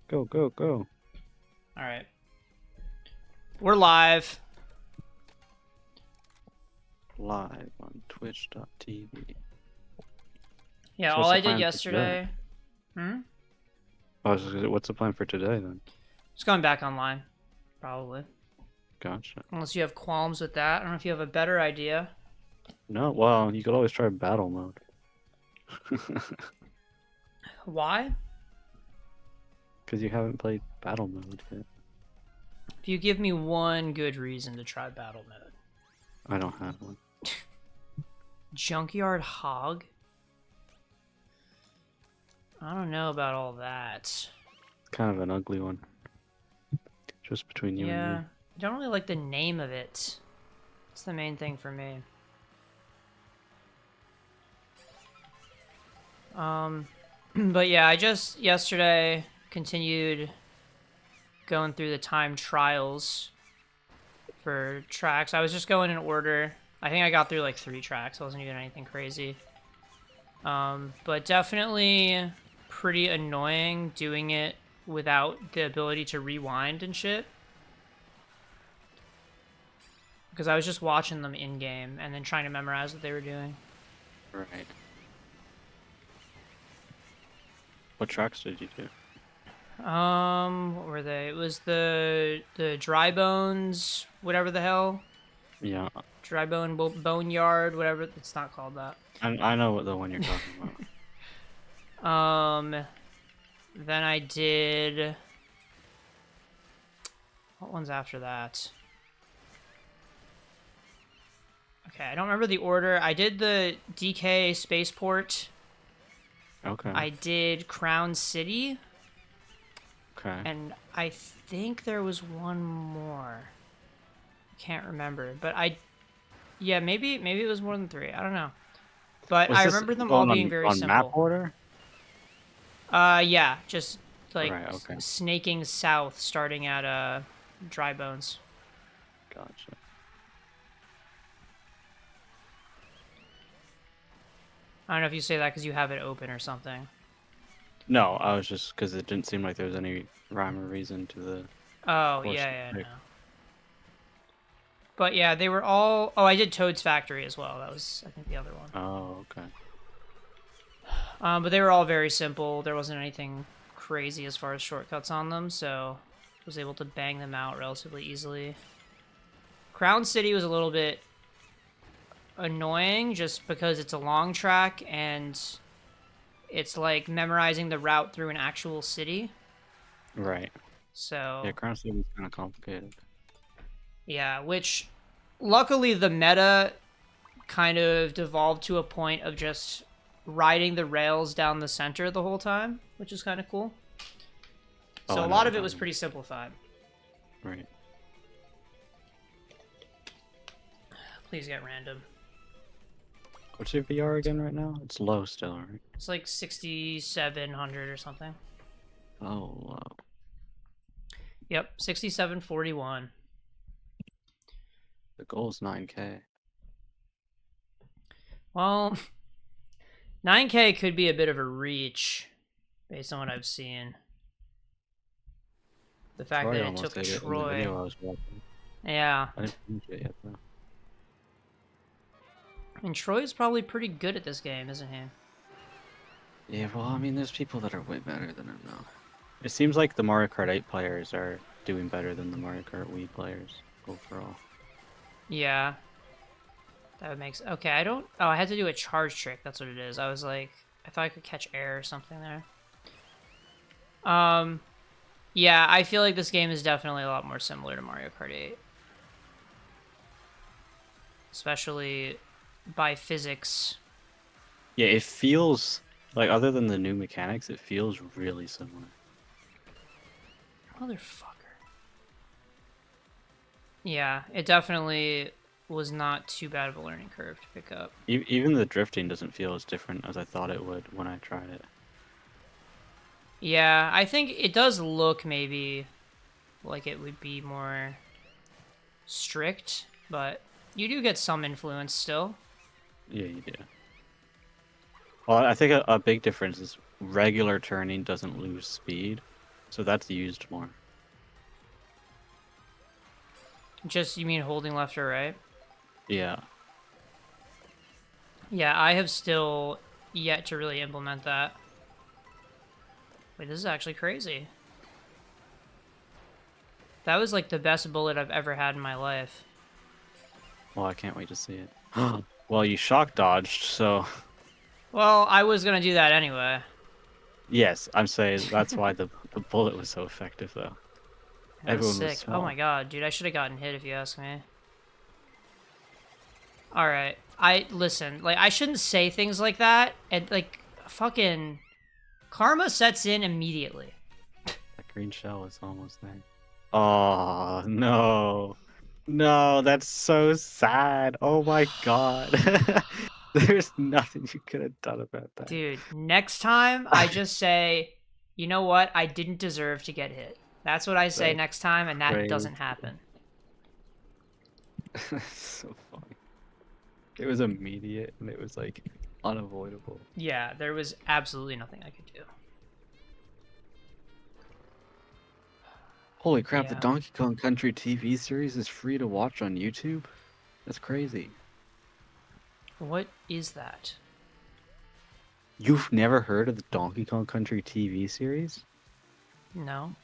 Go, go, go. All right. We're live. Live on twitch.tv. Yeah, So all what's the I did plan for today? yesterday. Hmm? What's the plan for today then? Just going back online, probably. Gotcha. Unless you have qualms with that. I don't know if you have a better idea. No, well, you could always try battle mode. Why? Because you haven't played battle mode yet. If you give me one good reason to try battle mode. I don't have one. Junkyard Hog? I don't know about all that. It's kind of an ugly one. Just between you and Yeah, me. I don't really like the name of it. That's the main thing for me. But yeah, I just yesterday continued going through the time trials for tracks. I was just going in order. I think I got through like 3 tracks. It wasn't even anything crazy. But definitely pretty annoying doing it without the ability to rewind and shit. Because I was just watching them in game and then trying to memorize what they were doing. Right. What tracks did you do? What were they? It was the dry bones, whatever the hell, Yeah, dry boneyard, whatever. It's not called that. I know what the one you're talking about. Then I did. What one's after that? Okay, I don't remember the order. I did the DK spaceport. Okay. I did Crown City, Okay. and I think there was one more. I can't remember, but yeah, maybe it was more than 3. I don't know. But Was I this remember them all going being very on map simple. order? Yeah, just like Right, okay. snaking south, starting at Dry Bones. Gotcha. I don't know if you say that because you have it open or something. No, I was just because it didn't seem like there was any rhyme or reason to the Oh course. yeah, no. But yeah, they were all. Oh, I did Toad's Factory as well. That was, I think, the other one. Oh, okay. But they were all very simple. There wasn't anything crazy as far as shortcuts on them, so I was able to bang them out relatively easily. Crown City was a little bit annoying just because it's a long track and it's like memorizing the route through an actual city. Right. So Yeah, Crown City is kind of complicated. yeah, which luckily the meta kind of devolved to a point of just riding the rails down the center the whole time, which is kind of cool. So I a know lot what of it you're was talking pretty simplified. about. Right. Please get random. What's your VR again right now? It's low still, right? It's like 6,700 or something. Oh, low. Yep, 6,741. The goal is 9K. Well, 9K could be a bit of a reach based on what I've seen. The fact Troy that it almost took did it in the Troy. video I was watching. Yeah. I didn't finish it yet, though. And Troy's probably pretty good at this game, isn't he? Yeah, well, I mean, there's people that are way better than him, though. It seems like the Mario Kart 8 players are doing better than the Mario Kart Wii players overall. Yeah. That would make sense. Okay, I don't... Oh, I had to do a charge trick. That's what it is. I was like... I thought I could catch air or something there. Yeah, I feel like this game is definitely a lot more similar to Mario Kart 8. Especially by physics. Yeah, it feels like, other than the new mechanics, it feels really similar. Motherfucker. Yeah, it definitely was not too bad of a learning curve to pick up. Even the drifting doesn't feel as different as I thought it would when I tried it. Yeah, I think it does look maybe like it would be more strict, but you do get some influence still. Yeah, you do. Well, I think a big difference is regular turning doesn't lose speed, So that's used more. Just, you mean holding left or right? Yeah. Yeah, I have still yet to really implement that. Wait, this is actually crazy. That was like the best bullet I've ever had in my life. Well, I can't wait to see it. Well, you shock dodged, so Well, I was gonna do that anyway. yes, I'm saying that's why the bullet was so effective, though. That was Everyone was sick. Oh my small. god, dude, I should have gotten hit if you ask me. Alright. Listen, like, I shouldn't say things like that, and, like, fucking karma sets in immediately. That green shell is almost there. Oh no, no, that's so sad. Oh my god, there's nothing you could have done about that. Dude, next time I just say, you know what? I didn't deserve to get hit. That's what I say That's next time, and that crazy. doesn't happen. That's so funny. It was immediate and it was like unavoidable. Yeah, there was absolutely nothing I could do. Holy crap, the Yeah. Donkey Kong Country TV series is free to watch on YouTube? That's crazy. What is that? You've never heard of the Donkey Kong Country TV series? No.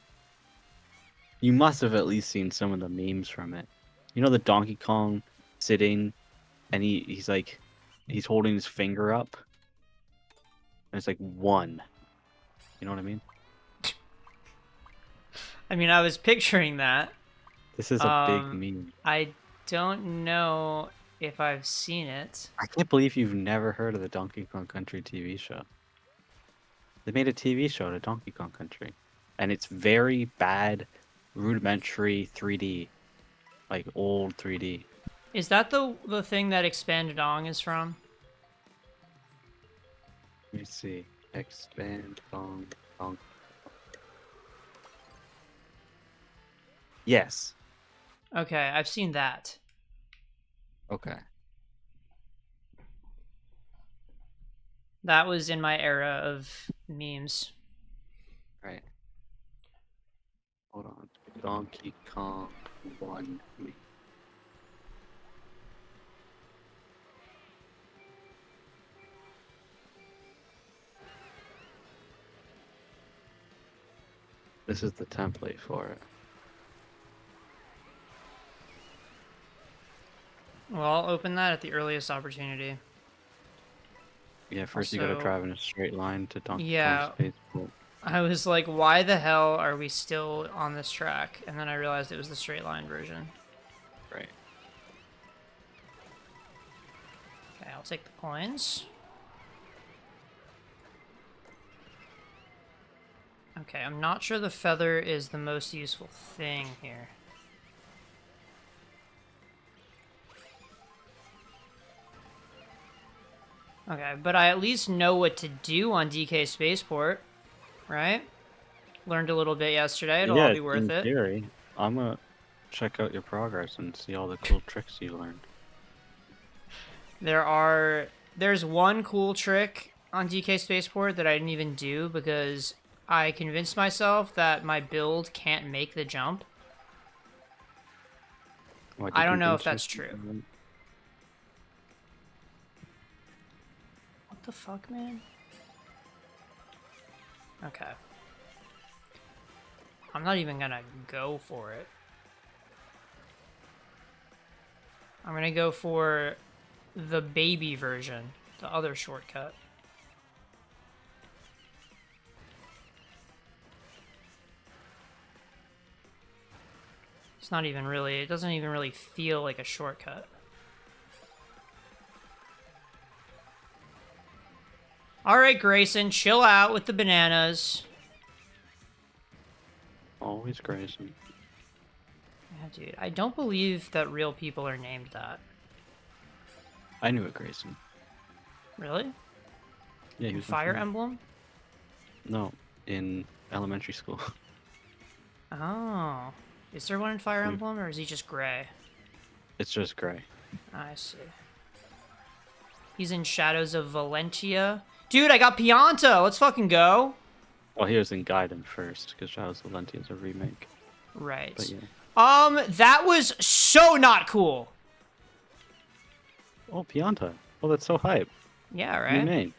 You must have at least seen some of the memes from it. You know the Donkey Kong sitting and he's like he's holding his finger up and it's like one. You know what I mean? I mean, I was picturing that. This is a big meme. I don't know if I've seen it. I can't believe you've never heard of the Donkey Kong Country TV show. They made a TV show to Donkey Kong Country. And it's very bad, rudimentary 3D. Like old 3D. Is that the thing that Expanded Ong is from? Let me see. Expand Kong Kong. Yes. Okay, I've seen that. Okay. That was in my era of memes. Right. Hold on. Donkey Kong 1. This is the template for it. Well, I'll open that at the earliest opportunity. Yeah, first you gotta Also, drive in a straight line to Donkey yeah, Kong Spaceport. I was like, why the hell are we still on this track? And then I realized it was the straight line version. Right. Okay, I'll take the coins. Okay, I'm not sure the feather is the most useful thing here. Okay, but I at least know what to do on DK Spaceport, right? Learned a little bit yesterday. It'll all Yeah, be worth in it. theory. I'm gonna check out your progress and see all the cool tricks you learned. There's one cool trick on DK Spaceport that I didn't even do because I convinced myself that my build can't make the jump. Why'd you I don't know if convince that's true. yourself? What the fuck, man? Okay. I'm not even gonna go for it. I'm gonna go for the baby version, the other shortcut. It's not even really, it doesn't even really feel like a shortcut. Alright, Grayson, chill out with the bananas. Always Grayson. Yeah, dude, I don't believe that real people are named that. I knew it, Grayson. Really? Yeah, he was my Fire friend. Emblem? No, in elementary school. Oh. Is there one in Fire We- Emblem, or is he just gray? It's just gray. I see. He's in Shadows of Valentia. Dude, I got Pianta! Let's fucking go! Well, he was in Gaiden first, because Shadows of Valentia is a remake. Right. But yeah. That was so not cool. Oh, Pianta. Oh, that's so hype. Yeah, New right? name.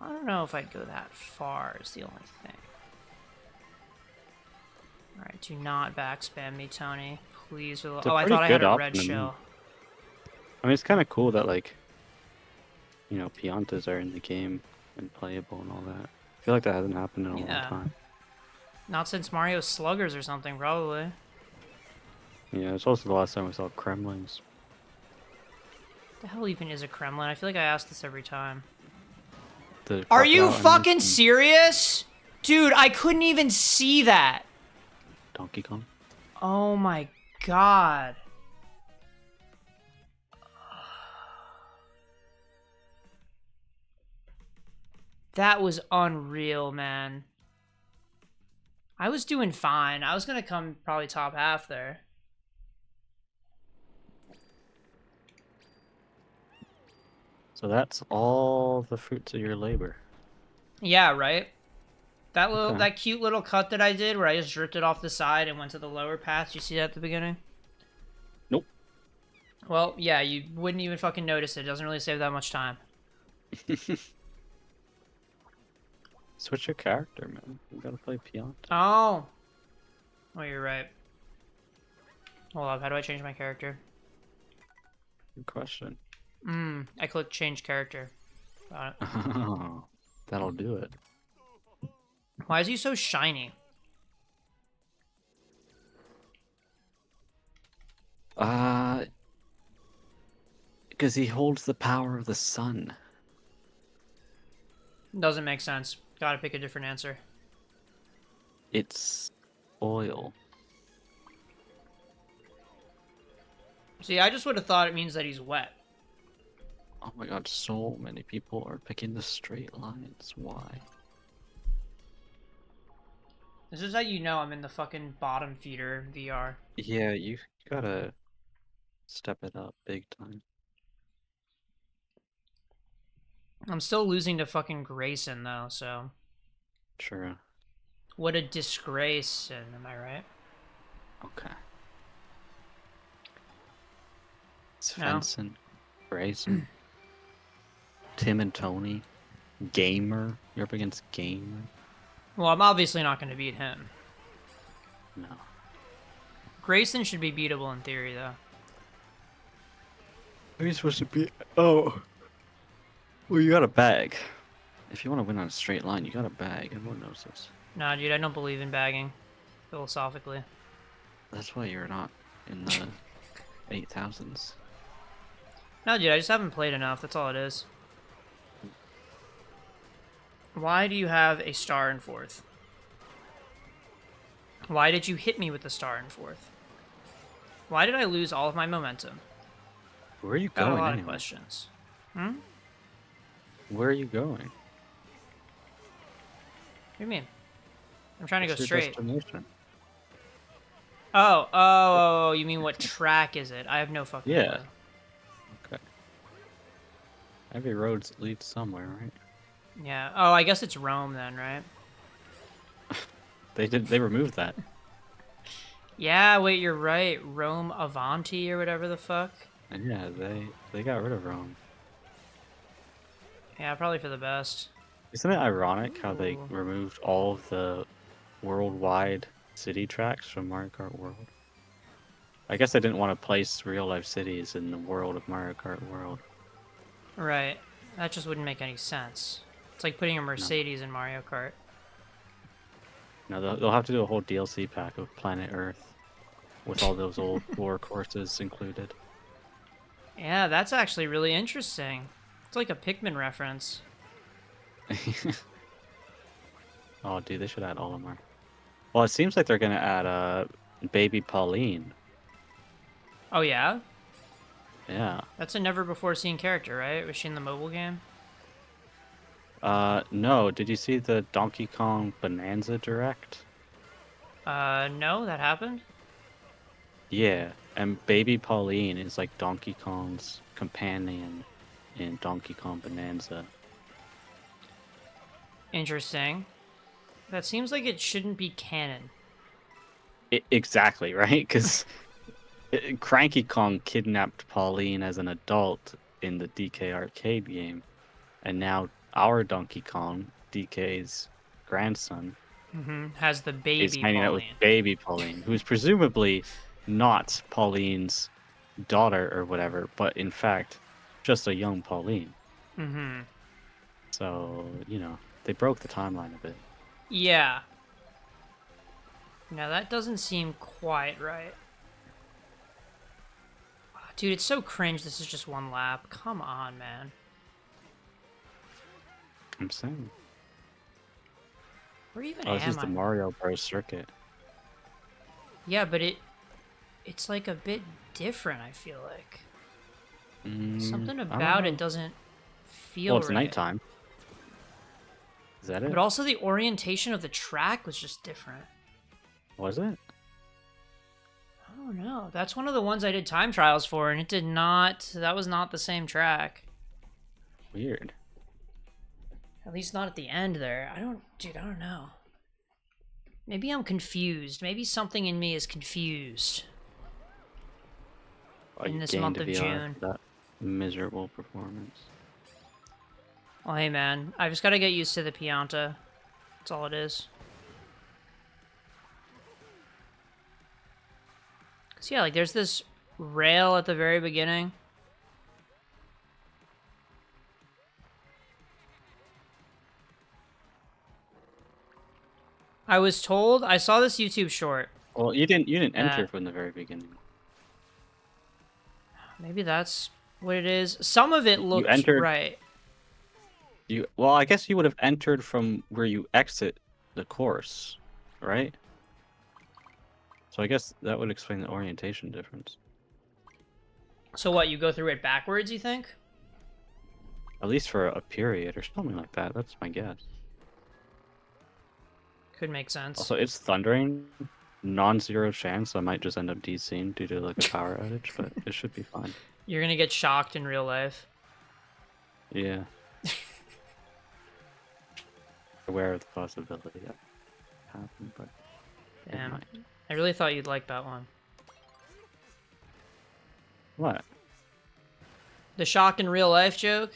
I don't know if I'd go that far is the only thing. Alright, do not backspam me, Tony. Please. It's a Oh, I pretty thought I had good a red option to move. shell. I mean, it's kind of cool that, like, Piantas are in the game and playable and all that. I feel like that hasn't happened in a long Yeah. time. Not since Mario Sluggers or something, probably. Yeah, it's also the last time we saw Kremlings. The hell even is a Kremlin? I feel like I ask this every time. The Are you crocodile enemies fucking from serious? Dude, I couldn't even see that. Donkey Kong. Oh my god. That was unreal, man. I was doing fine. I was gonna come probably top half there. So that's all the fruits of your labor. Yeah, right? Okay. That cute little cut that I did where I just drifted off the side and went to the lower path. You see that at the beginning? Nope. Well, yeah, you wouldn't even fucking notice it. It doesn't really save that much time. Switch your character, man. You gotta play Pianta. Oh. Oh, you're right. Hold up, how do I change my character? Good question. I clicked change character. Got it. Oh, that'll do it. Why is he so shiny? Because he holds the power of the sun. Doesn't make sense. Gotta pick a different answer. It's oil. See, I just would have thought it means that he's wet. Oh my god, so many people are picking the straight lines. Why? This is how you know I'm in the fucking bottom feeder VR. Yeah, you gotta step it up big time. I'm still losing to fucking Grayson, though, so... Sure. What a disgrace, am I right? Okay. No? Svensson, Grayson, Tim and Tony, Gamer. You're up against Gamer? Well, I'm obviously not going to beat him. No. Grayson should be beatable in theory, though. Are you supposed to be? Oh. Well, you got a bag. If you want to win on a straight line, you got a bag. Everyone knows this. Nah, dude, I don't believe in bagging. Philosophically. That's why you're not in the 8,000s. No, dude, I just haven't played enough. That's all it is. Why do you have a star in fourth? Why did you hit me with the star in fourth? Why did I lose all of my momentum? Where are you Got going a lot anyway? of questions. Hmm? Where are you going? What do you mean? I'm trying to What's go your straight. destination? Oh, you mean what track is it? I have no fucking Yeah. clue. Okay. Every road leads somewhere, right? Yeah. Oh, I guess it's Rome then, right? They removed that. Yeah, wait, you're right. Rome Avanti or whatever the fuck. And yeah, they got rid of Rome. Yeah, probably for the best. Isn't it ironic how they Ooh. removed all of the worldwide city tracks from Mario Kart World? I guess I didn't want to place real life cities in the world of Mario Kart World. Right. That just wouldn't make any sense. It's like putting a Mercedes in Mario Kart. No, they'll have to do a whole DLC pack of Planet Earth with all those old war courses included. Yeah, that's actually really interesting. It's like a Pikmin reference. Oh, dude, they should add Olimar. Well, it seems like they're gonna add Baby Pauline. Oh, yeah? Yeah. That's a never before seen character, right? Was she in the mobile game? No. Did you see the Donkey Kong Bonanza Direct? No, that happened? Yeah, and Baby Pauline is like Donkey Kong's companion in Donkey Kong Bonanza. Interesting. That seems like it shouldn't be canon. Exactly, right? Because Cranky Kong kidnapped Pauline as an adult in the DK arcade game, and now our Donkey Kong, DK's grandson, Has the is baby hanging out with Pauline. baby Pauline, who's presumably not Pauline's daughter or whatever, but in fact, just a young Pauline. So, they broke the timeline a bit. Yeah. Now that doesn't seem quite right. Dude, it's so cringe. This is just one lap. Come on, man. I'm saying. Where even Oh, this am is the I? Mario Bros. Circuit. Yeah, but it's like a bit different, I feel like. Something I don't about it know. doesn't Well, feel it's right. nighttime. Is that it? But also the orientation of the track was just different. Was it? I don't know. That's one of the ones I did time trials for, and it did not. That was not the same track. Weird. At least not at the end there. Dude, I don't know. Maybe I'm confused. Maybe something in me is confused. Oh, In you this gained month a of VR June. for that miserable performance. Well, hey, man. I just gotta get used to the Pianta. That's all it is. So yeah, like there's this rail at the very beginning. I was told, I saw this YouTube short. Well, you didn't enter That from the very beginning. maybe that's what it is. Some of it You looked entered. right. Well, I guess you would have entered from where you exit the course, right? So I guess that would explain the orientation difference. So what, you go through it backwards, you think? At least for a period or something like that. That's my guess. Could make sense. Also, it's thundering, non-zero chance. I might just end up DCing due to like a power outage, but it should be fine. You're gonna get shocked in real life. Yeah. Aware of the possibility that happened, but it Damn. might. I really thought you'd like that one. What? The shock in real life joke?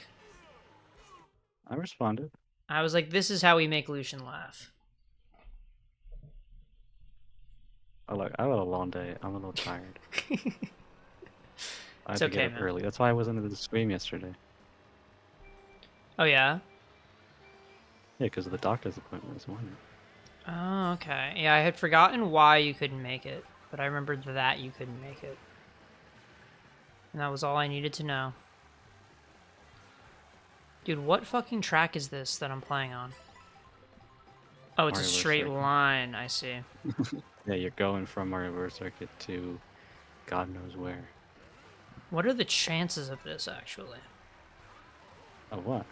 I responded. I was like, this is how we make Lucian laugh. I had a long day. I'm a little tired. I had It's to okay, get up man. early. That's why I wasn't at the stream yesterday. Oh, yeah? Yeah, because of the doctor's appointment this morning. Oh, okay. Yeah, I had forgotten why you couldn't make it, but I remembered that you couldn't make it. And that was all I needed to know. Dude, what fucking track is this that I'm playing on? Oh, it's a Mario Bros. straight Circuit. line, I see. Yeah, you're going from Mario Bros. Circuit to God knows where. What are the chances of this, actually? Of what?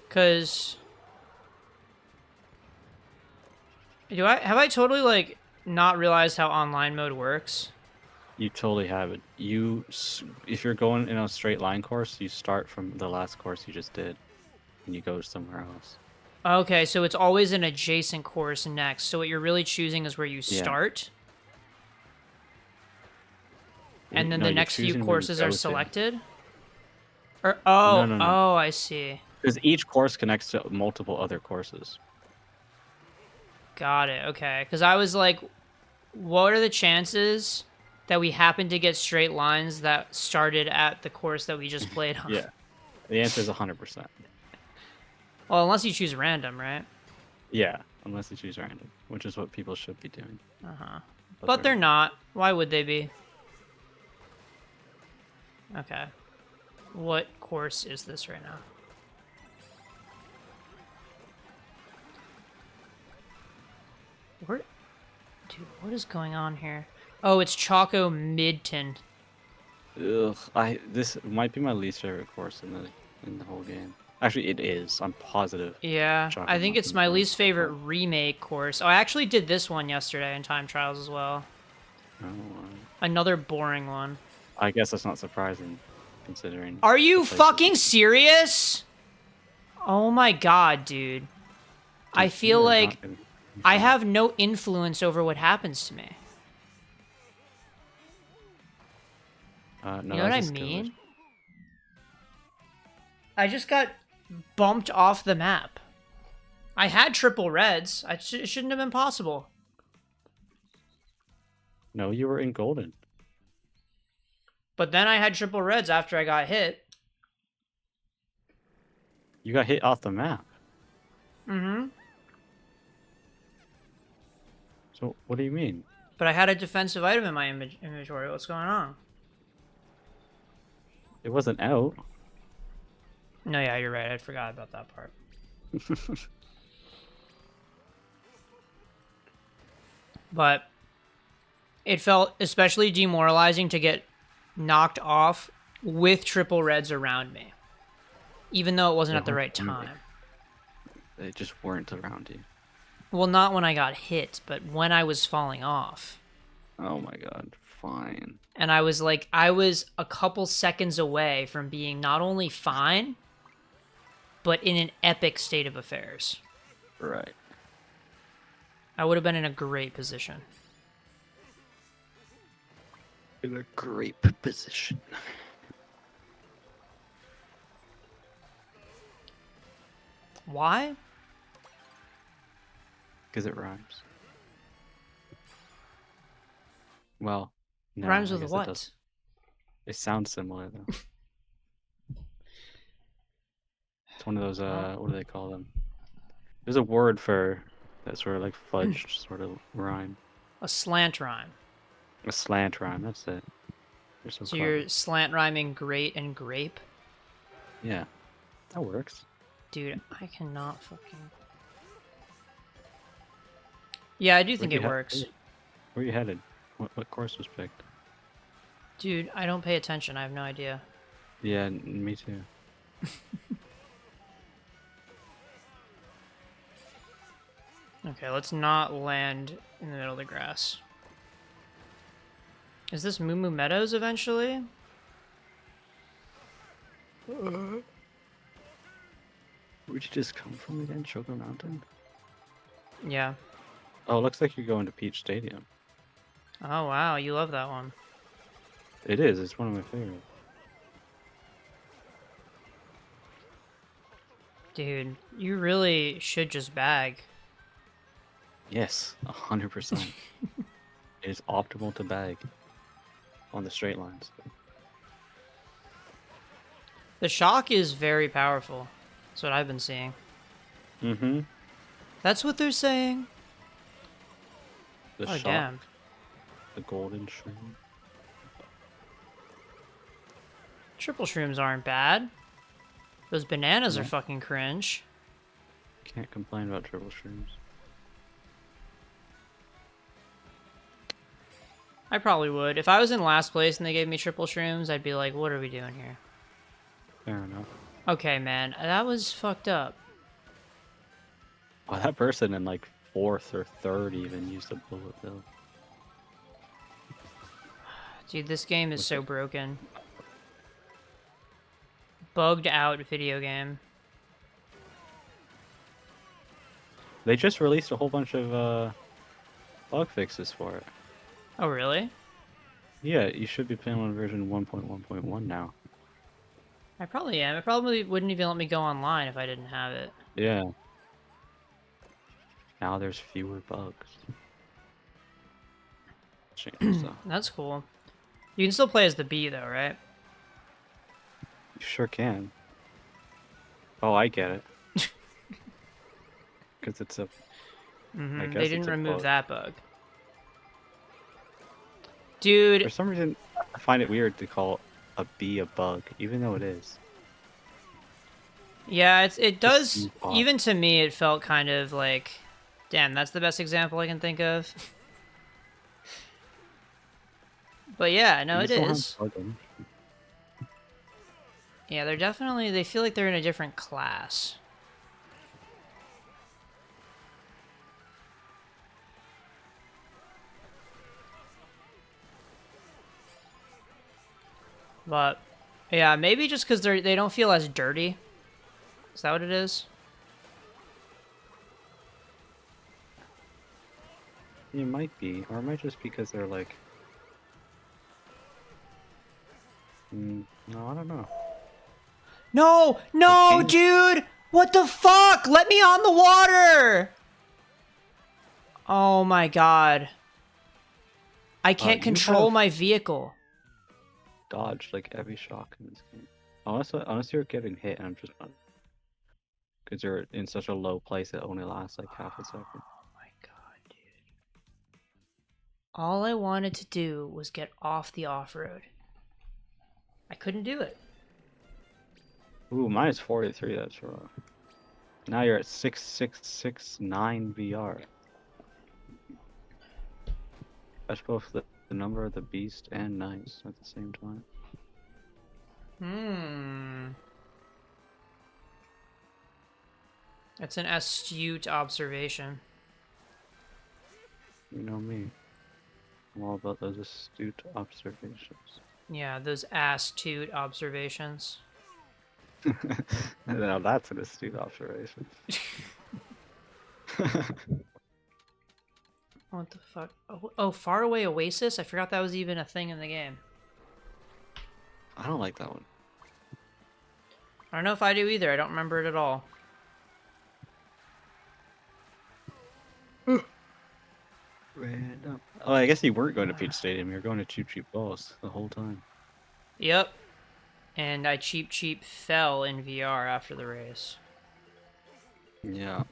Because... have I totally, like, not realized how online mode works? You totally have it. If you're going in a straight line course, you start from the last course you just did, and you go somewhere else. Okay, so it's always an adjacent course next. So what you're really choosing is where you Yeah. start. And then No, the you're next few choosing where you courses go are to. selected? Or No. oh, I see. Because each course connects to multiple other courses. Got it. Okay. Because I was like, what are the chances that we happen to get straight lines that started at the course that we just played on? Yeah. The answer is 100%. Well, unless you choose random, right? Yeah, unless you choose random, which is what people should be doing. Uh-huh. But they're not. Why would they be? Okay. What course is this right now? Where... Dude, what is going on here? Oh, it's Choco Midton. Ugh, this might be my least favorite course in the whole game. Actually, it is. I'm positive. Yeah, Choco I think it's Mountain's my my least favorite favorite. remake course. Oh, I actually did this one yesterday in time trials as well. Oh, Another boring one. I guess that's not surprising, considering. Are you the places fucking serious? Oh my god, dude. I Dude, you feel are like not gonna be I fine. have no influence over what happens to me. No, You know what that's I a skill issue. mean? I just got bumped off the map. I had triple reds. It shouldn't have been possible. No, you were in golden. But then I had triple reds after I got hit. You got hit off the map. Mm-hmm. So what do you mean? But I had a defensive item in my inventory. What's going on? It wasn't out. No, yeah, you're right. I forgot about that part. But it felt especially demoralizing to get knocked off with triple reds around me, even though it wasn't at the right time. They just weren't around you. Well, not when I got hit, but when I was falling off. Oh my god, fine. And I was like, I was a couple seconds away from being not only fine, but in an epic state of affairs. Right. I would have been in a great position. In a great position. Why? Because it rhymes. Well, no, Rhymes I with guess what? it does. It sounds similar though. It's one of those what do they call them? There's a word for that sort of like fudged sort of rhyme. A slant rhyme. A slant rhyme, that's it. You're so So clever. you're slant rhyming great and grape? Yeah. That works. Dude, I cannot fucking... Yeah, I do think it works. Where you headed? What course was picked? Dude, I don't pay attention. I have no idea. Yeah, me too. Okay, let's not land in the middle of the grass. Is this Moo Moo Meadows eventually? Where'd you just come from again? Sugar Mountain? Yeah. Oh, it looks like you're going to Peach Stadium. Oh, wow. You love that one. It is. It's one of my favorites. Dude, you really should just bag. Yes, 100%. It is optimal to bag on the straight lines. The shock is very powerful. That's what I've been seeing. Mm-hmm. That's what they're saying. The Oh, shock, damn. the golden shroom. Triple shrooms aren't bad. Those bananas are No. fucking cringe. Can't complain about triple shrooms. I probably would. If I was in last place and they gave me triple shrooms, I'd be like, what are we doing here? Fair enough. Okay, man. That was fucked up. Oh, that person in like 4th or 3rd even used a bullet bill. Dude, this game is What's so it? broken. Bugged out video game. They just released a whole bunch of bug fixes for it. Oh, really? Yeah, you should be playing on version 1.1.1 now. I probably am. It probably wouldn't even let me go online if I didn't have it. Yeah. Now there's fewer bugs. Changes though. That's cool. You can still play as the bee, though, right? You sure can. Oh, I get it. Because it's a. I guess They it's didn't a remove bug. that bug. Dude, For some reason, I find it weird to call a bee a bug, even though it is. yeah, it does. seems odd. Even to me, it felt kind of like, damn, that's the best example I can think of. But yeah, no, You it still have is. bugging. Yeah, they're definitely, they feel like they're in a different class. But yeah, maybe just because they don't feel as dirty. Is that what it is? It might be, or it might just because they're like. No, I don't know. No, The no, game. dude! What the fuck? Let me on the water! Oh my god. I can't You control have my vehicle. dodged like every shock in this game. Unless you're getting hit, and I'm just not. Because you're in such a low place, it only lasts like half a second. Oh my god, dude. All I wanted to do was get off the off-road. I couldn't do it. Ooh, minus 43. That's rough. Now you're at 6669 VR. That's both the number of the beast and nice at the same time. That's an astute observation. You know me. I'm all about those astute observations. Yeah, those astute observations. Now that's an astute observation. What the fuck? Oh, Faraway Oasis? I forgot that was even a thing in the game. I don't like that one. I don't know if I do either. I don't remember it at all. Random. Oh, I guess you weren't going to Peach Stadium. You were going to Cheap Cheap Balls the whole time. Yep. And I cheap fell in VR after the race. Yeah.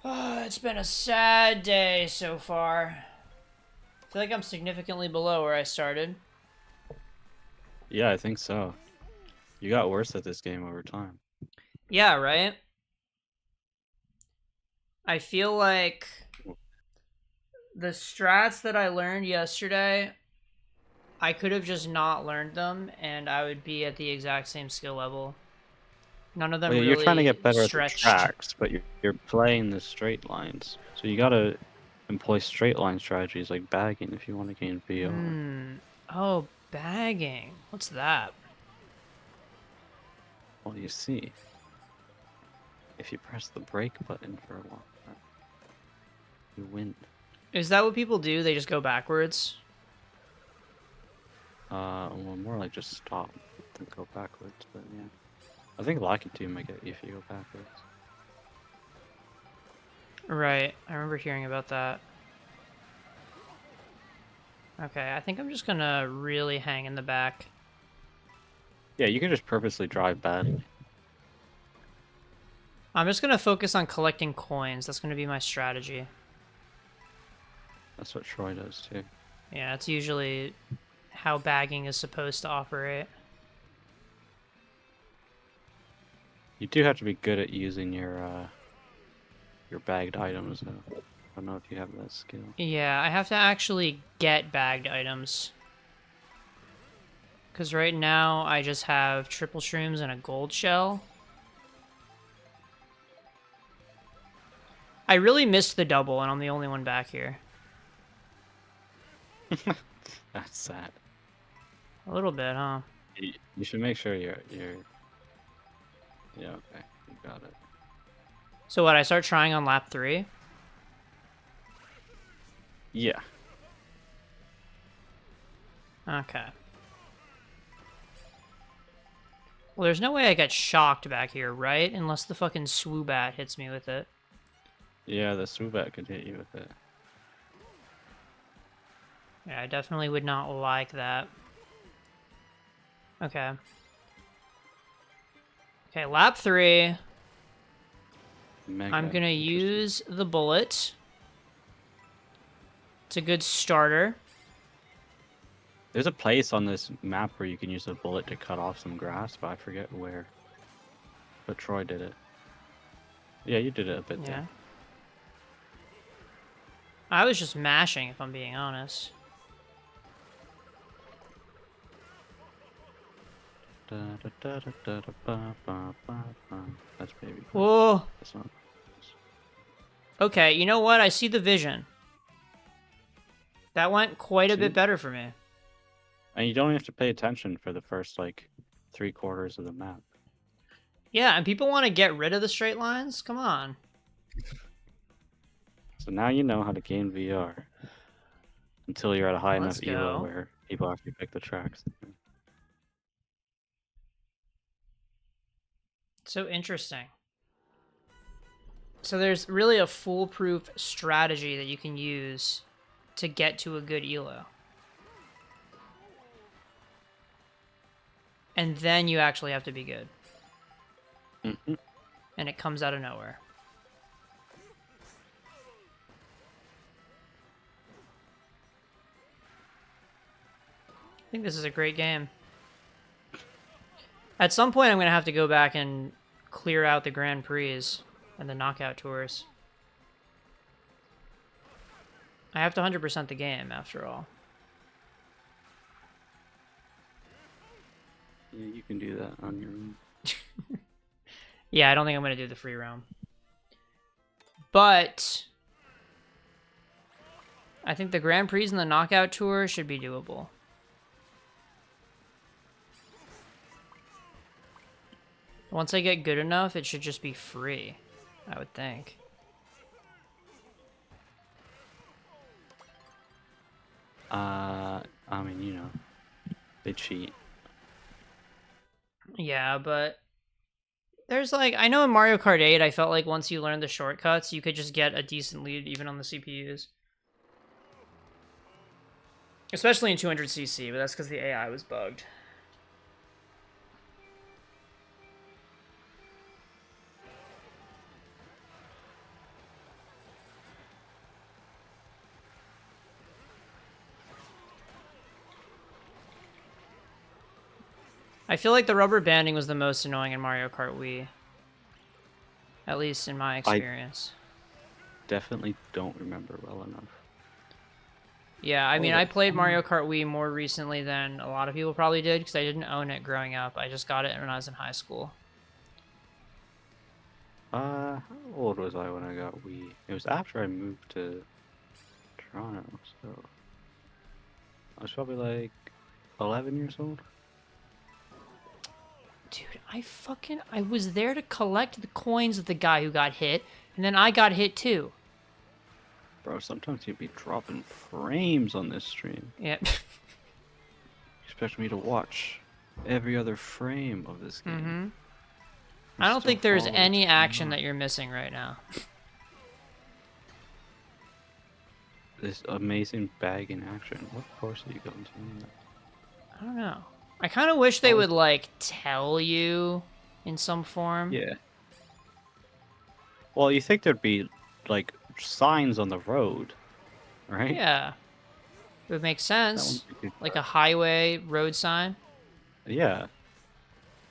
Oh, it's been a sad day so far. I feel like I'm significantly below where I started. Yeah, I think so. You got worse at this game over time. Yeah, right? I feel like the strats that I learned yesterday, I could have just not learned them, and I would be at the exact same skill level. None of them Well, yeah, really you're trying to get better stretched. at the tracks, but you're playing the straight lines. So you gotta employ straight line strategies like bagging if you want to gain VR. Oh, bagging. What's that? Well, you see, if you press the brake button for a while, you win. Is that what people do? They just go backwards? Well, more like just stop than go backwards, but yeah. I think Lucky 2 might get you if you go backwards. Right. I remember hearing about that. Okay, I think I'm just gonna really hang in the back. Yeah, you can just purposely drive badly. I'm just gonna focus on collecting coins. That's gonna be my strategy. That's what Troy does too. Yeah, it's usually how bagging is supposed to operate. You do have to be good at using your bagged items, though. I don't know if you have that skill. Yeah, I have to actually get bagged items. Because right now, I just have triple shrooms and a gold shell. I really missed the double, and I'm the only one back here. That's sad. A little bit, huh? You should make sure you're... Yeah, okay. You got it. So what, I start trying on lap 3? Yeah. Okay. Well, there's no way I get shocked back here, right? Unless the fucking swoobat hits me with it. Yeah, the Swoobat could hit you with it. Yeah, I definitely would not like that. Okay. Okay, lap 3. Mega I'm gonna interesting. use the bullet. It's a good starter. There's a place on this map where you can use a bullet to cut off some grass, but I forget where. But Troy did it. Yeah, you did it a bit Yeah. there. I was just mashing, if I'm being honest. That's baby. Whoa. That's not. Okay, you know what? I see the vision. That went quite a bit See? better for me. And you don't have to pay attention for the first like 3/4 of the map. Yeah, and people want to get rid of the straight lines? Come on. So now you know how to game VR. Until you're at a high Let's enough elo go. where people actually pick the tracks. So interesting. So there's really a foolproof strategy that you can use to get to a good elo. And then you actually have to be good. Mm-hmm. And it comes out of nowhere. I think this is a great game. At some point, I'm going to have to go back and clear out the Grand Prix and the knockout tours. I have to 100% the game, after all. Yeah, you can do that on your own. Yeah, I don't think I'm going to do the free roam. But I think the Grand Prix and the knockout tour should be doable. Once I get good enough, it should just be free, I would think. I mean, you know, they cheat. Yeah, but there's like, I know in Mario Kart 8, I felt like once you learned the shortcuts, you could just get a decent lead even on the CPUs. Especially in 200cc, but that's because the AI was bugged. I feel like the rubber banding was the most annoying in Mario Kart Wii. At least in my experience. Definitely don't remember well enough. Yeah, I mean, I that's played fine. Mario Kart Wii more recently than a lot of people probably did because I didn't own it growing up. I just got it when I was in high school. How old was I when I got Wii? It was after I moved to Toronto, so I was probably like 11 years old. Dude, I was there to collect the coins of the guy who got hit, and then I got hit too. Bro, sometimes you'd be dropping frames on this stream. Yeah. You expect me to watch every other frame of this game. Mm-hmm. And I don't still think there's follow any what's going action on. that you're missing right now. This amazing bag in action. What course are you going to? I don't know. I kind of wish they would, like, tell you in some form. Yeah. Well, you think there'd be, like, signs on the road, right? Yeah. It would make That sense. wouldn't be too Like a hard. highway road sign. Yeah.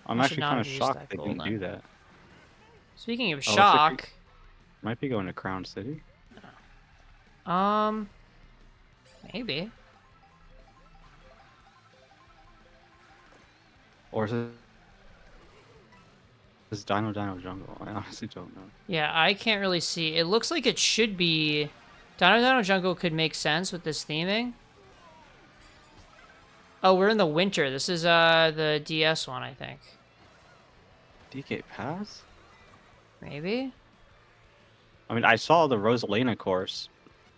I'm I should actually not kind have of used shocked that they didn't golden. do that. Speaking of Oh, looks like we shock, might be going to Crown City. maybe. Or is it this Dino Jungle? I honestly don't know. Yeah, I can't really see. It looks like it should be. Dino Jungle could make sense with this theming. Oh, we're in the winter. This is the DS one, I think. DK Pass? Maybe? I mean, I saw the Rosalina course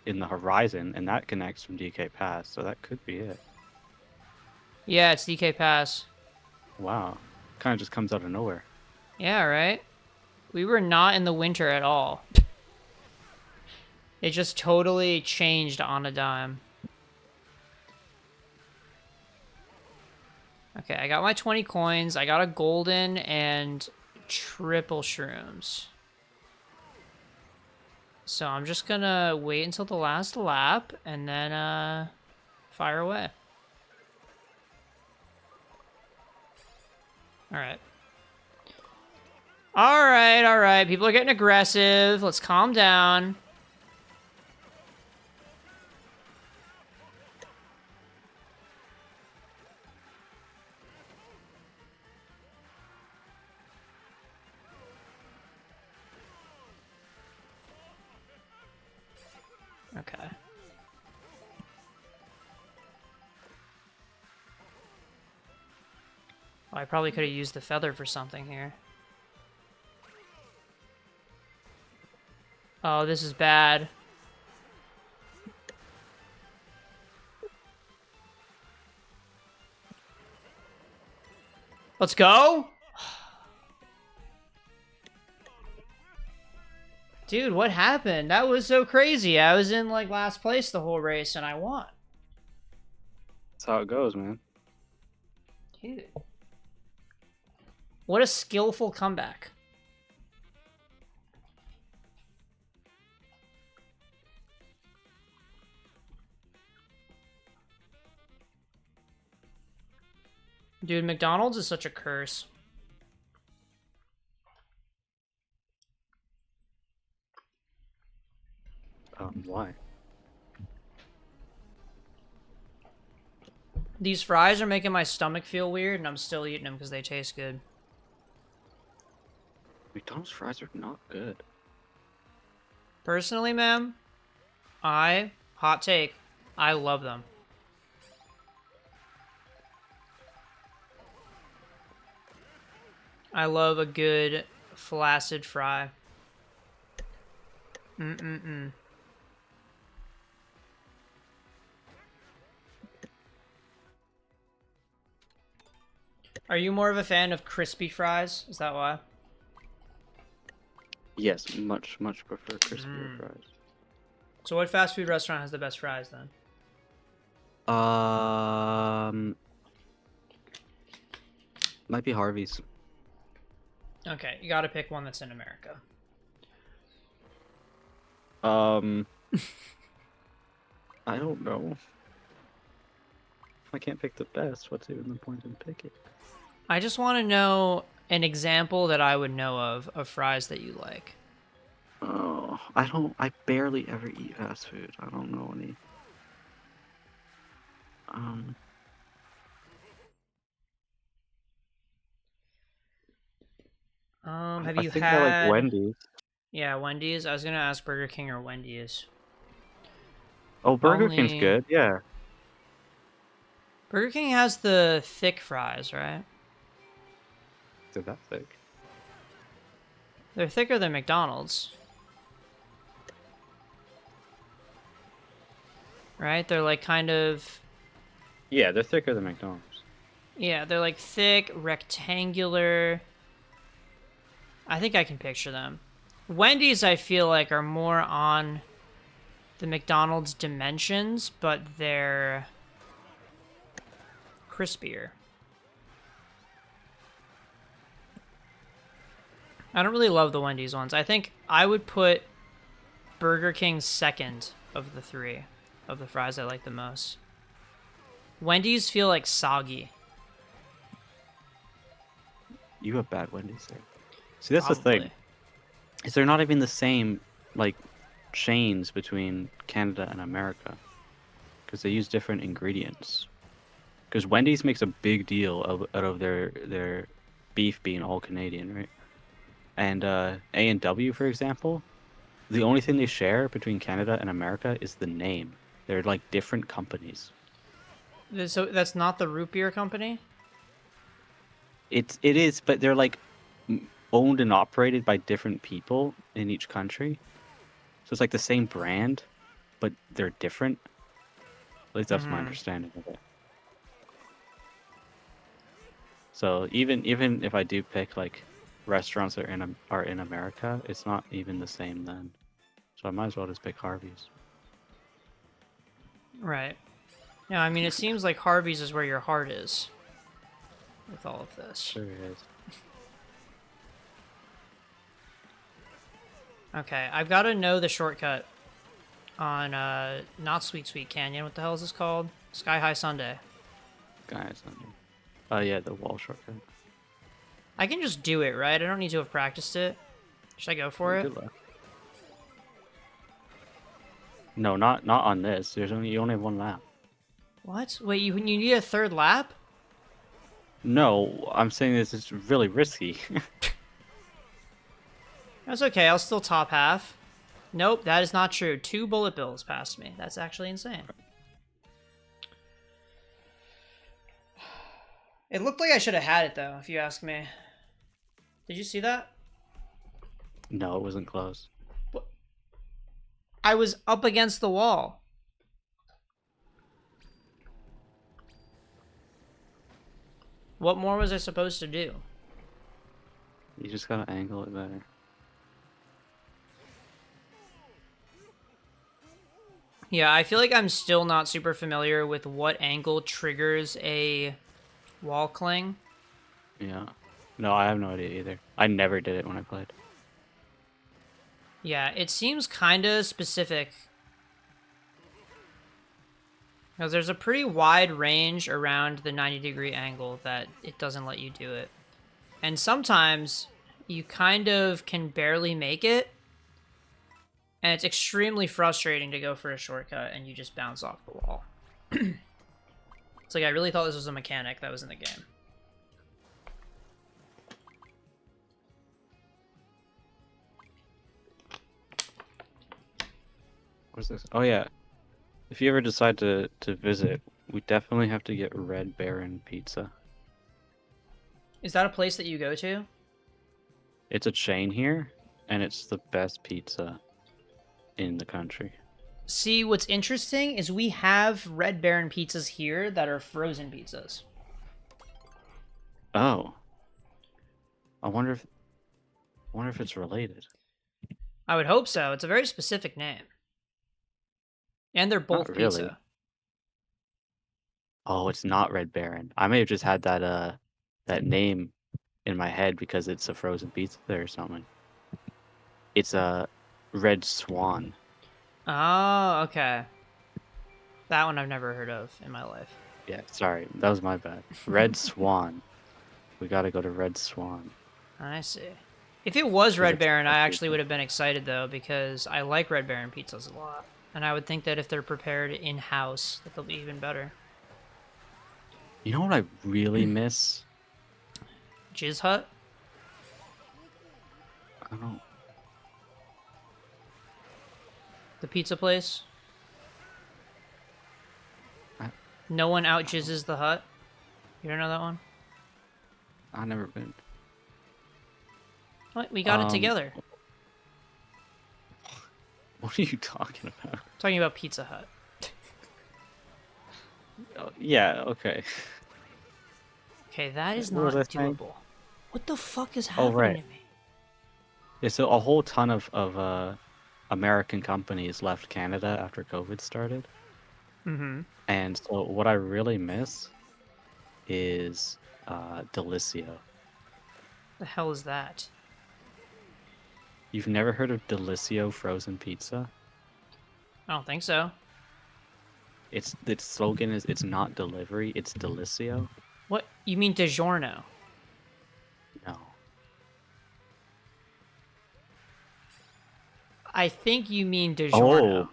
in the horizon, and that connects from DK Pass, so that could be it. Yeah, it's DK Pass. Wow. Kind of just comes out of nowhere. Yeah, right? We were not in the winter at all. It just totally changed on a dime. Okay, I got my 20 coins. I got a golden and triple shrooms. So I'm just gonna wait until the last lap and then fire away. Alright. Alright. People are getting aggressive. Let's calm down. Okay. I probably could have used the feather for something here. Oh, this is bad. Let's go! Dude, what happened? That was so crazy. I was in, like, last place the whole race, and I won. That's how it goes, man. Dude. What a skillful comeback. Dude, McDonald's is such a curse. Why? These fries are making my stomach feel weird, and I'm still eating them because they taste good. McDonald's fries are not good. Personally, ma'am, hot take, I love them. I love a good flaccid fry. Mm-mm-mm. Are you more of a fan of crispy fries? Is that why? Yes, much prefer crispier fries. So what fast food restaurant has the best fries then? Might be Harvey's. Okay, you gotta pick one that's in America. I don't know. If I can't pick the best, what's even the point in picking? I just want to know an example that I would know of fries that you like. Oh, I barely ever eat fast food. I don't know any. Have I you think I like had... Wendy's. Yeah, Wendy's. I was gonna ask Burger King or Wendy's. Oh, Burger King's good, yeah. Burger King has the thick fries, right? They're that thick. They're thicker than McDonald's. Right? They're like kind of... Yeah, they're thicker than McDonald's. Yeah, they're like thick, rectangular. I think I can picture them. Wendy's, I feel like, are more on the McDonald's dimensions, but they're crispier. I don't really love the Wendy's ones. I think I would put Burger King second of the three of the fries I like the most. Wendy's feel like soggy. You have bad Wendy's there. See, that's Probably. the thing. Is they're not even the same, like, chains between Canada and America. Because they use different ingredients. Because Wendy's makes a big deal out of their beef being all Canadian, right? And A&W, for example, the only thing they share between Canada and America is the name. They're like different companies. So that's not the root beer company? It is, but they're like owned and operated by different people in each country. So it's like the same brand, but they're different. At least that's my understanding of it. So even if I do pick like restaurants that are in America, it's not even the same then. So I might as well just pick Harvey's. Right. Yeah, I mean, it seems like Harvey's is where your heart is with all of this. Sure is. Okay, I've got to know the shortcut on, not Sweet Sweet Canyon. What the hell is this called? Sky High Sunday. Guys, oh yeah, the wall shortcut. I can just do it, right? I don't need to have practiced it. Should I go for it? Good luck. No, not on this. You only have one lap. What? Wait, you need a third lap? No, I'm saying this is really risky. That's okay, I'll still top half. Nope, that is not true. 2 bullet bills passed me. That's actually insane. It looked like I should have had it though, if you ask me. Did you see that? No, it wasn't close. I was up against the wall. What more was I supposed to do? You just gotta angle it better. Yeah, I feel like I'm still not super familiar with what angle triggers a wall cling. Yeah. No, I have no idea either. I never did it when I played. Yeah, it seems kind of specific. Because there's a pretty wide range around the 90-degree angle that it doesn't let you do it. And sometimes you kind of can barely make it. And it's extremely frustrating to go for a shortcut and you just bounce off the wall. It's like I really thought this was a mechanic that was in the game. What's this? Oh yeah. If you ever decide to visit, we definitely have to get Red Baron pizza. Is that a place that you go to? It's a chain here, and it's the best pizza in the country. See, what's interesting is we have Red Baron pizzas here that are frozen pizzas. Oh. I wonder if it's related. I would hope so. It's a very specific name. And they're both Not really. pizza. Oh, it's not Red Baron. I may have just had that name in my head because it's a frozen pizza or something. It's a Red Swan. Oh, okay. That one I've never heard of in my life. Yeah, sorry. That was my bad. Red Swan. We gotta go to Red Swan. I see. If it was Because Red it's Baron, the I best actually pizza. would have been excited though, because I like Red Baron pizzas a lot. And I would think that if they're prepared in-house, that they'll be even better. You know what I really miss? Jizz Hut? I don't know. The pizza place? I- No one out jizzes the hut? You don't know that one? I've never been. What? We got it together. What are you talking about? Talking about Pizza Hut. Oh, yeah, okay. Okay, that is What was I not saying? doable. What the fuck is Oh, happening right. to me? Yeah, so a whole ton of American companies left Canada after COVID started. Mm-hmm. And so what I really miss is Delicio. The hell is that? You've never heard of Delicio frozen pizza? I don't think so. Its slogan is it's not delivery, it's Delicio. What? You mean DiGiorno? No. I think you mean DiGiorno. Oh.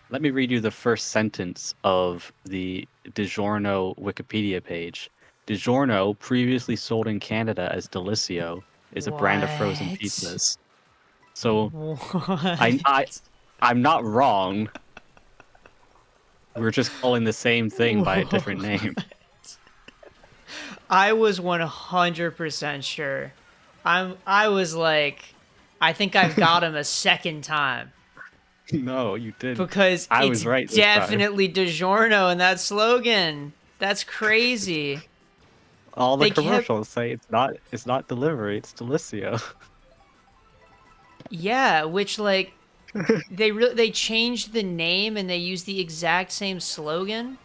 Let me read you the first sentence of the DiGiorno Wikipedia page. DiGiorno, previously sold in Canada as Delicio, is a brand of frozen What? pizzas. So What? I'm not wrong. We're just calling the same thing by a different name. I was 100% sure. I was like, I think I've got him a second time. No, you didn't. Because I it's was right this time. definitely DiGiorno in that slogan. That's crazy. All the They kept- commercials say it's not delivery, it's Delicio. Yeah, which like they changed the name and they used the exact same slogan.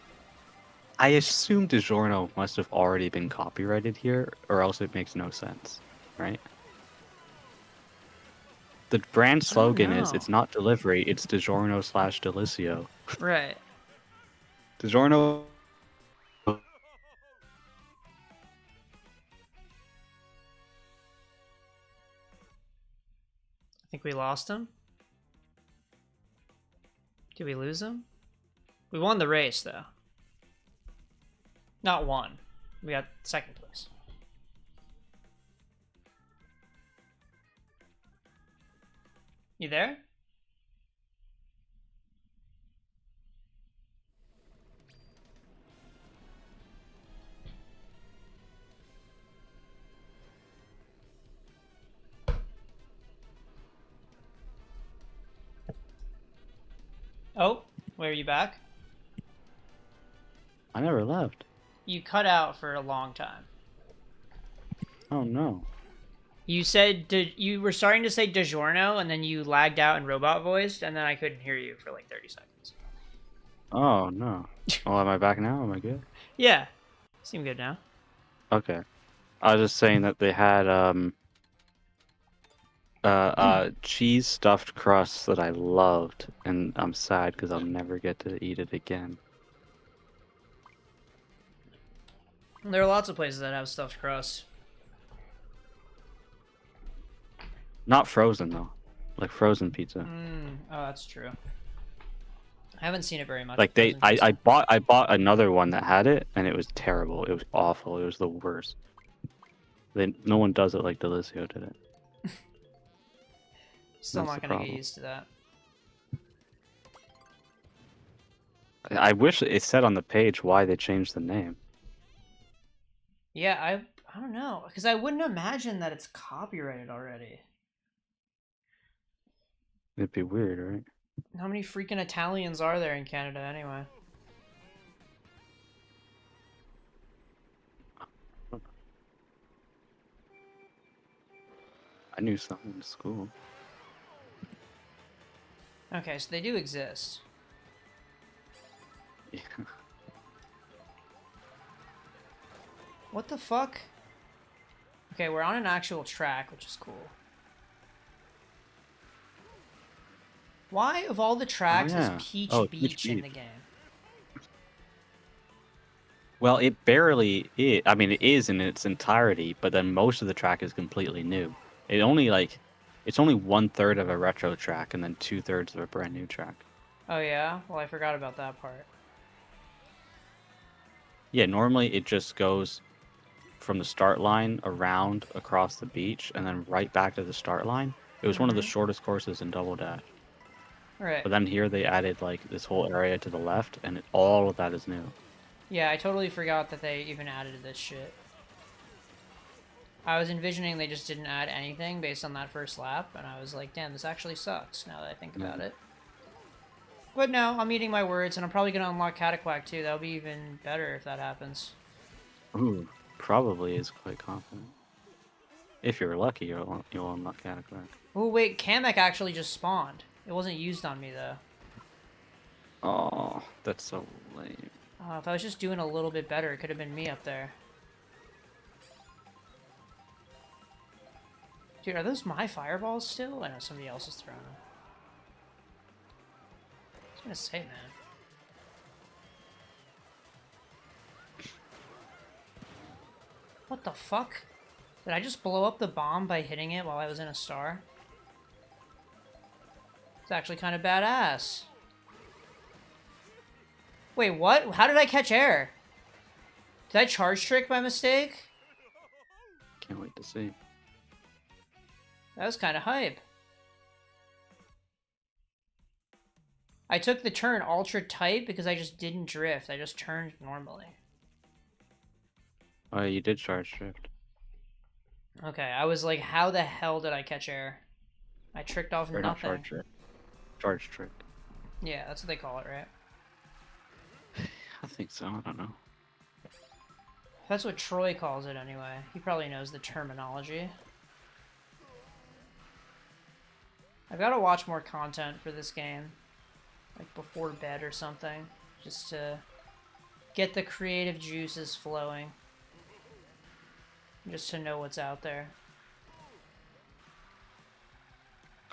I assume DiGiorno must have already been copyrighted here, or else it makes no sense, right? The brand slogan is know. it's not delivery, it's DiGiorno/Delicio. Right. DiGiorno. I think we lost him. Did we lose him? We won the race though. Not won. We got second place. You there? Oh, where are you back? I never left. You cut out for a long time. Oh no. You said you were starting to say DiGiorno, and then you lagged out and robot voiced, and then I couldn't hear you for like 30 seconds. Oh no. Oh, am I back now? Am I good? Yeah, seem good now. Okay. I was just saying that they had cheese stuffed crust that I loved, and I'm sad because I'll never get to eat it again. There are lots of places that have stuffed crust. Not frozen though, like frozen pizza. Oh, that's true. I haven't seen it very much. Like Frozen pizza. I bought another one that had it, and it was terrible. It was awful. It was the worst. No one does it like Delicio did it. Still That's not the gonna get problem. used to that. I wish it said on the page why they changed the name. Yeah, I don't know, because I wouldn't imagine that it's copyrighted already. It'd be weird, right? How many freaking Italians are there in Canada anyway? I knew someone in school. Okay, so they do exist. Yeah. What the fuck? Okay, we're on an actual track, which is cool. Why, of all the tracks, is Yeah. Peach Oh, Beach in the game? Well, it barely is. I mean, it is in its entirety, but then most of the track is completely new. It only like, it's only 1/3 of a retro track, and then 2/3 of a brand new track. Oh yeah? Well, I forgot about that part. Yeah, normally it just goes from the start line around across the beach and then right back to the start line. It was one of the shortest courses in Double Dash. Right. But then here they added like this whole area to the left, and all of that is new. Yeah, I totally forgot that they even added this shit. I was envisioning they just didn't add anything based on that first lap, and I was like, damn, this actually sucks now that I think about it. But no, I'm eating my words, and I'm probably going to unlock Cataquack too. That'll be even better if that happens. Ooh, probably is quite confident. If you're lucky, you'll unlock Cataquack. Oh wait, Kamek actually just spawned. It wasn't used on me though. Oh, that's so lame. If I was just doing a little bit better, it could have been me up there. Dude, are those my fireballs still? I know somebody else is throwing them. I was gonna say, man. What the fuck? Did I just blow up the bomb by hitting it while I was in a star? It's actually kind of badass. Wait, what? How did I catch air? Did I charge trick by mistake? Can't wait to see. That was kind of hype. I took the turn ultra tight because I just didn't drift. I just turned normally. Oh, you did charge drift. Okay, I was like, how the hell did I catch air? I tricked off Or not nothing. charge drift. Charge trick. Yeah, that's what they call it, right? I think so. I don't know. That's what Troy calls it anyway. He probably knows the terminology. I've got to watch more content for this game. Like before bed or something. Just to get the creative juices flowing. Just to know what's out there.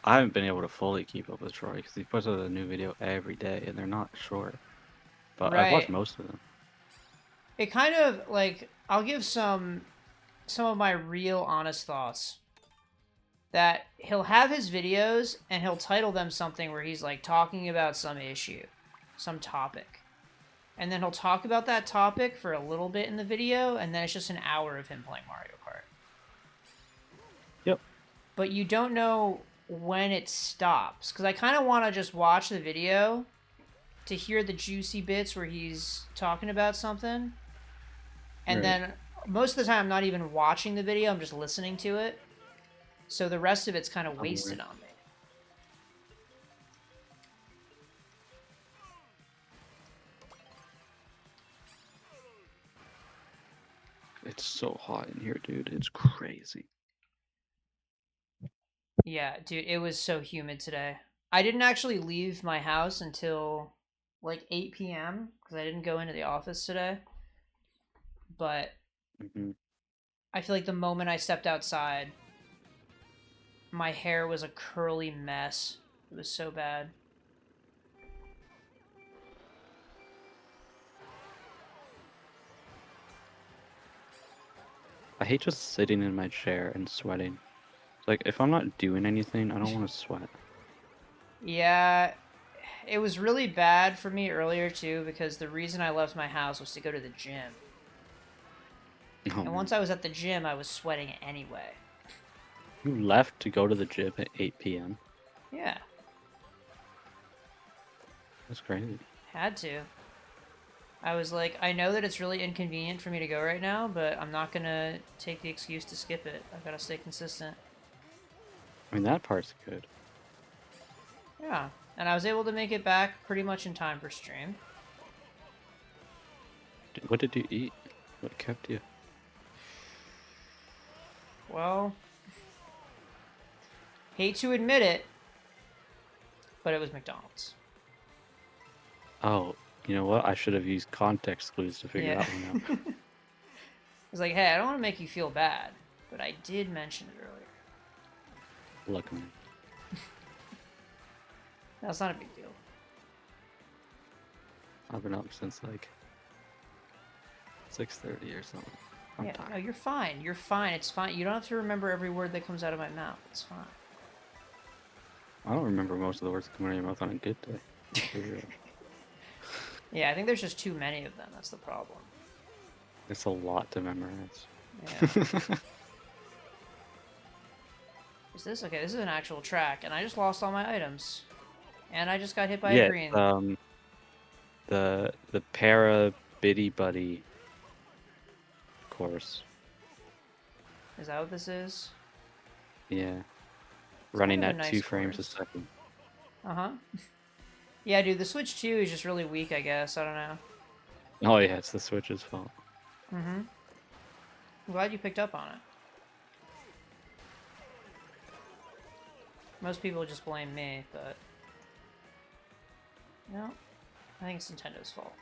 I haven't been able to fully keep up with Troy because he puts out a new video every day, and they're not short. But I've watched most of them. It kind of like, I'll give some of my real honest thoughts. That he'll have his videos and he'll title them something where he's like talking about some issue, some topic. And then he'll talk about that topic for a little bit in the video, and then it's just an hour of him playing Mario Kart. Yep. But you don't know when it stops, because I kind of want to just watch the video to hear the juicy bits where he's talking about something. And then most of the time I'm not even watching the video, I'm just listening to it. So the rest of it's kind of wasted on me. It's so hot in here, dude. It's crazy. Yeah, dude, it was so humid today. I didn't actually leave my house until like 8 p.m. because I didn't go into the office today. But Hmm. I feel like the moment I stepped outside, my hair was a curly mess. It was so bad. I hate just sitting in my chair and sweating. Like, if I'm not doing anything, I don't want to sweat. Yeah, it was really bad for me earlier too because the reason I left my house was to go to the gym. Oh And man. once I was at the gym, I was sweating anyway. You left to go to the gym at 8 p.m.? Yeah, That's crazy. had to. I was like, I know that it's really inconvenient for me to go right now, but I'm not gonna take the excuse to skip it. I've gotta stay consistent. I mean, that part's good. Yeah, and I was able to make it back pretty much in time for stream. What did you eat? What kept you? Well, hate to admit it, but it was McDonald's. Oh, you know what? I should have used context clues to figure Yeah. that one out. I was like, hey, I don't want to make you feel bad, but I did mention it earlier. Look, man. That's not a big deal. I've been up since like 6:30 or something. I'm Yeah, no, tired. you're fine. You're fine. It's fine. You don't have to remember every word that comes out of my mouth. It's fine. I don't remember most of the words that come out of your mouth on a good day. Let's be real. Yeah, I think there's just too many of them. That's the problem. It's a lot to memorize. Yeah. Is this okay? This is an actual track, and I just lost all my items, and I just got hit by a Yeah, green. the para biddy buddy course. Is that what this is? Yeah, It's kind running of a at nice 2 frames a course. second. Uh huh. Yeah, dude, the Switch 2 is just really weak, I guess. I don't know. Oh yeah, it's the Switch's fault. Mm hmm. I'm glad you picked up on it. Most people just blame me, but. No, I think it's Nintendo's fault.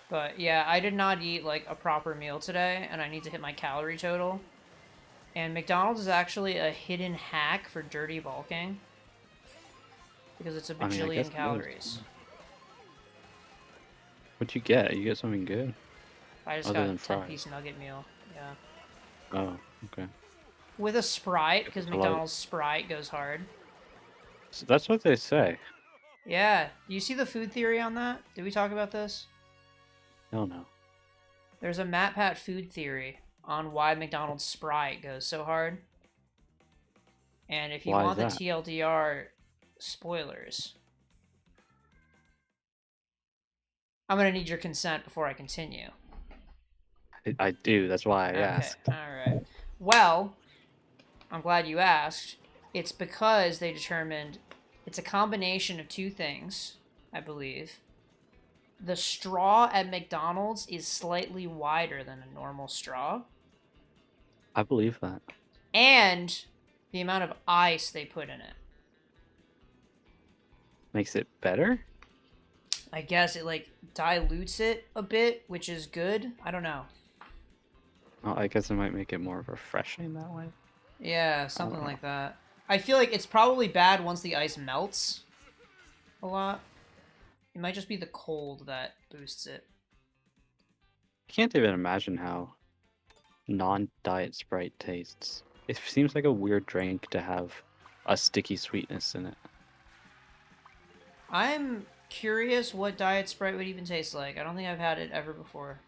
But yeah, I did not eat like a proper meal today, and I need to hit my calorie total. And McDonald's is actually a hidden hack for dirty bulking because it's a I mean, I guess bajillion it is. calories. What'd you get? You get something good I just other got than a 10 fries. piece nugget meal. Yeah. Oh, okay. With a Sprite, If because it's a lot. McDonald's Sprite goes hard. So that's what they say. Yeah. Do you see the food theory on that? Did we talk about this? No, no. There's a MatPat food theory on why McDonald's Sprite goes so hard. And if you Why is want the that? TLDR spoilers, I'm going to need your consent before I continue. I do. That's why I Okay, asked. alright. Well, I'm glad you asked. It's because they determined it's a combination of two things, I believe. The straw at McDonald's is slightly wider than a normal straw, I believe that. and the amount of ice they put in it. Makes it better? I guess it like dilutes it a bit, which is good. I don't know. Oh, I guess it might make it more refreshing that way. Yeah, I something don't know. like that. I feel like it's probably bad once the ice melts a lot. It might just be the cold that boosts it. I can't even imagine how non-diet Sprite tastes. It seems like a weird drink to have a sticky sweetness in it. I'm curious what Diet Sprite would even taste like. I don't think I've had it ever before.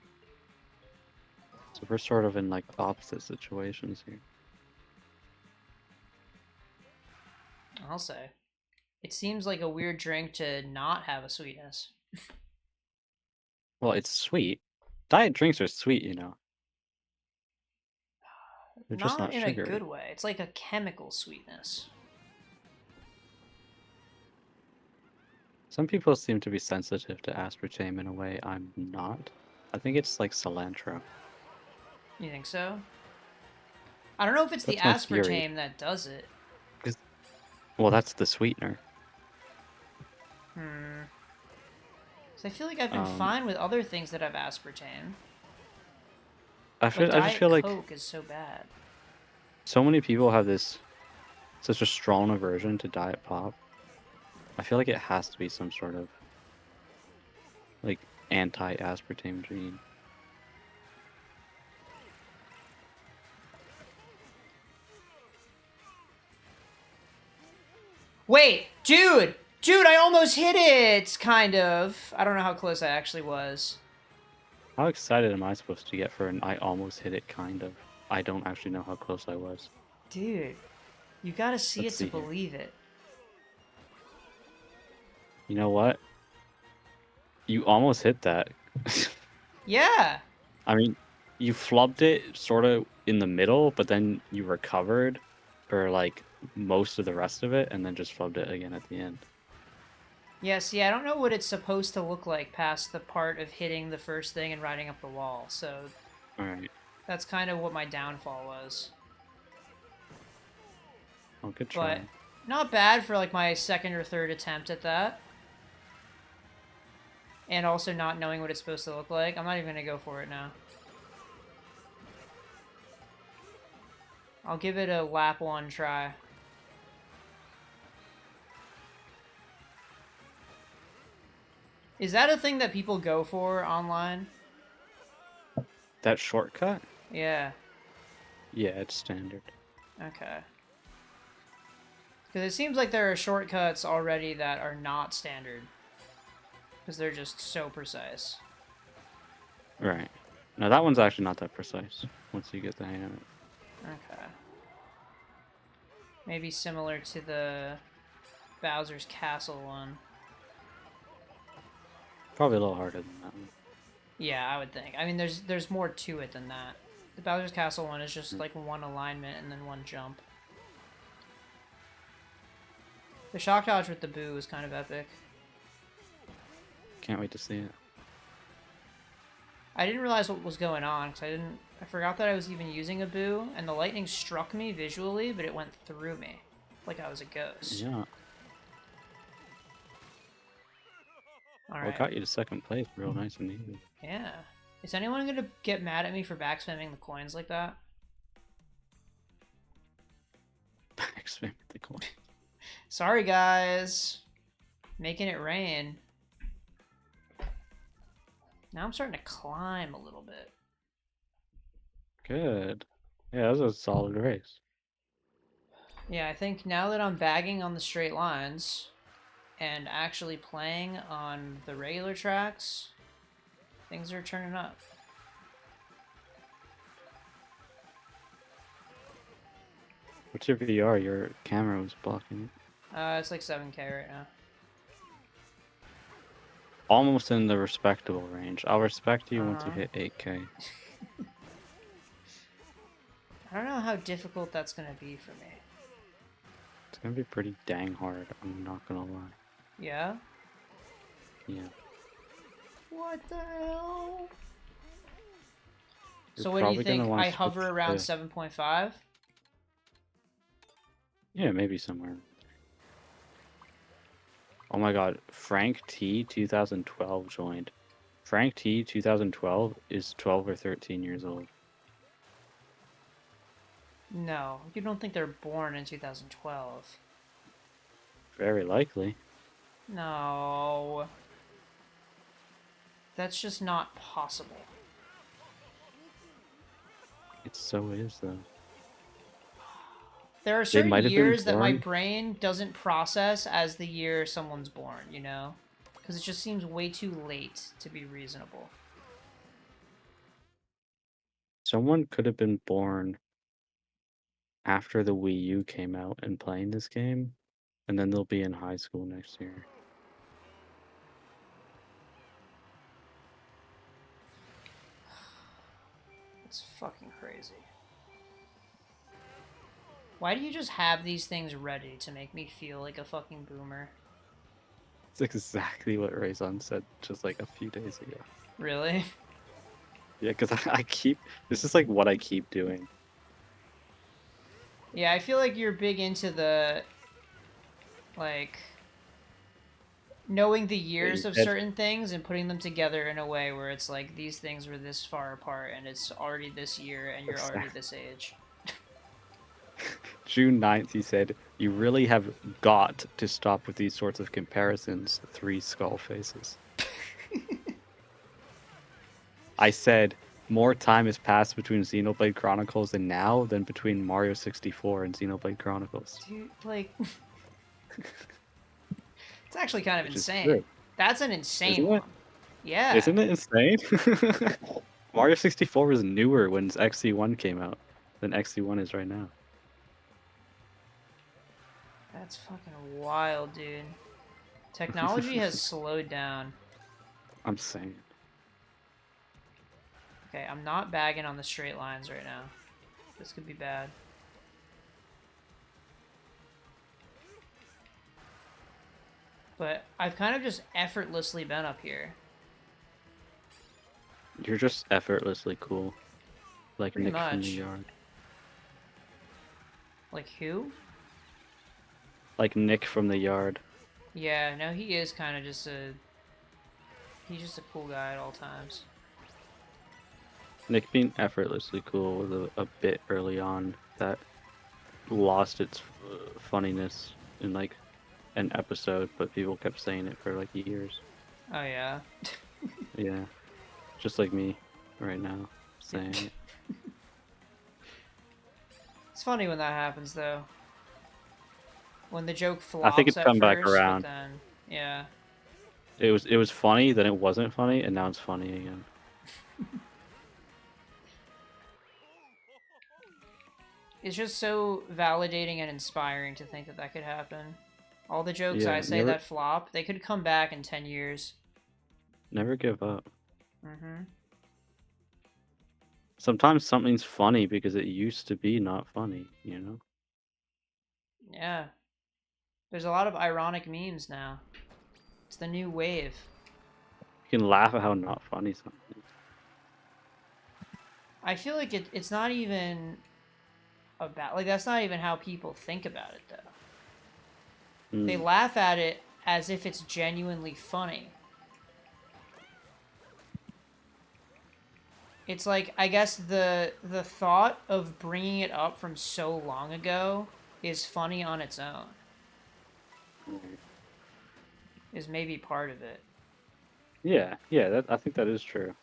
So we're sort of in like opposite situations here. I'll say. It seems like a weird drink to not have a sweetness. Well, it's sweet. Diet drinks are sweet, you know. They're just Not not in a good sugary. way. It's like a chemical sweetness. Some people seem to be sensitive to aspartame in a way I'm not. I think it's like cilantro. You think so? I don't know if it's the That's my theory. aspartame that does it. 'Cause- Well, that's the sweetener. Hmm. 'Cause I feel like I've been Um, fine with other things that have aspartame. I Like feel I just Diet feel like Coke is so bad. so many people have this such a strong aversion to diet pop. I feel like it has to be some sort of like anti-aspartame gene. Wait, dude! Dude, I almost hit it! Kind of. I don't know how close I actually was. How excited am I supposed to get for an I almost hit it kind of? I don't actually know how close I was. Dude, you gotta see Let's it to see here. believe it. You know what? You almost hit that. Yeah! I mean, you flubbed it sort of in the middle, but then you recovered for like most of the rest of it and then just flubbed it again at the end. Yeah, see, I don't know what it's supposed to look like past the part of hitting the first thing and riding up the wall, so Alright. that's kind of what my downfall was. Oh, good But try. not bad for like my second or third attempt at that. And also not knowing what it's supposed to look like. I'm not even gonna go for it now. I'll give it a lap one try. Is that a thing that people go for online? That shortcut? Yeah. Yeah, it's standard. Okay. Because it seems like there are shortcuts already that are not standard. Because they're just so precise. Right. No, that one's actually not that precise once you get the hang of it. Okay. Maybe similar to the Bowser's Castle one. Probably a little harder than that one. Yeah, I would think. I mean, there's more to it than that. The Bowser's Castle one is just Mm. like one alignment and then one jump. The shock dodge with the boo is kind of epic. Can't wait to see it. I didn't realize what was going on because I forgot that I was even using a boo, and the lightning struck me visually, but it went through me like I was a ghost. Yeah. All Well, it right. got you to second place real nice and easy. Yeah. Is anyone gonna get mad at me for backspamming the coins like that? Backspam the coin. Sorry, guys. Making it rain. Now I'm starting to climb a little bit. Good. Yeah, that was a solid race. Yeah, I think now that I'm bagging on the straight lines and actually playing on the regular tracks, things are turning up. What's your VR? Your camera was blocking it. It's like 7K right now. Almost in the respectable range. I'll respect you once you Uh-huh. hit 8K. I don't know how difficult that's gonna be for me. It's gonna be pretty dang hard, I'm not gonna lie. Yeah? Yeah. What the hell? You're So what do you probably gonna think? want I to switch hover around to... 7.5? Yeah, maybe somewhere. Oh my god, Frank T 2012 joined. Frank T 2012 is 12 or 13 years old. No, you don't think they're born in 2012. Very likely. No. That's just not possible. It so is, though. There are They certain might have been years that my born... brain doesn't process as the year someone's born, you know? Because it just seems way too late to be reasonable. Someone could have been born after the Wii U came out and playing this game, and then they'll be in high school next year. It's fucking crazy. Why do you just have these things ready to make me feel like a fucking boomer? It's exactly what Raison said just like a few days ago. Really? Yeah, because I keep this is like what I keep doing. Yeah, I feel like you're big into the like knowing the Yeah, years you of said certain things and putting them together in a way where it's like these things were this far apart and it's already this year and you're already this age. June 9th, he said, "You really have got to stop with these sorts of comparisons." Three skull faces. I said, "More time has passed between Xenoblade Chronicles and now than between Mario 64 and Xenoblade Chronicles." Dude, like it's actually kind of Which is insane. true, That's an insane isn't it? one. Yeah. Isn't it insane? Mario 64 was newer when XC1 came out than XC1 is right now. That's fucking wild, dude. Technology has slowed down. I'm saying. Okay, I'm not bagging on the straight lines right now. This could be bad. But I've kind of just effortlessly been up here. You're just effortlessly cool, like Pretty Nick from the much. yard. Like who? Like Nick from the yard. Yeah, no, he is kind of just a... He's just a cool guy at all times. Nick being effortlessly cool was a bit early on that lost its funniness in like an episode, but people kept saying it for like years. Oh, yeah. Yeah, just like me right now saying it. It's funny when that happens, though. When the joke I think flops it's at come back first, but around. then... Yeah. It was funny, then it wasn't funny, and now it's funny again. It's just so validating and inspiring to think that that could happen. All the jokes I Yeah, say never that flop, they could come back in 10 years. never give up. Mm-hmm. Sometimes something's funny because it used to be not funny, you know? Yeah. There's a lot of ironic memes now. It's the new wave. You can laugh at how not funny something is. I feel like it's not even about... Like, that's not even how people think about it, though. They Mm, laugh at it as if it's genuinely funny. It's like, I guess the thought of bringing it up from so long ago is funny on its own. right. Is maybe part of it. Yeah, I think that is true.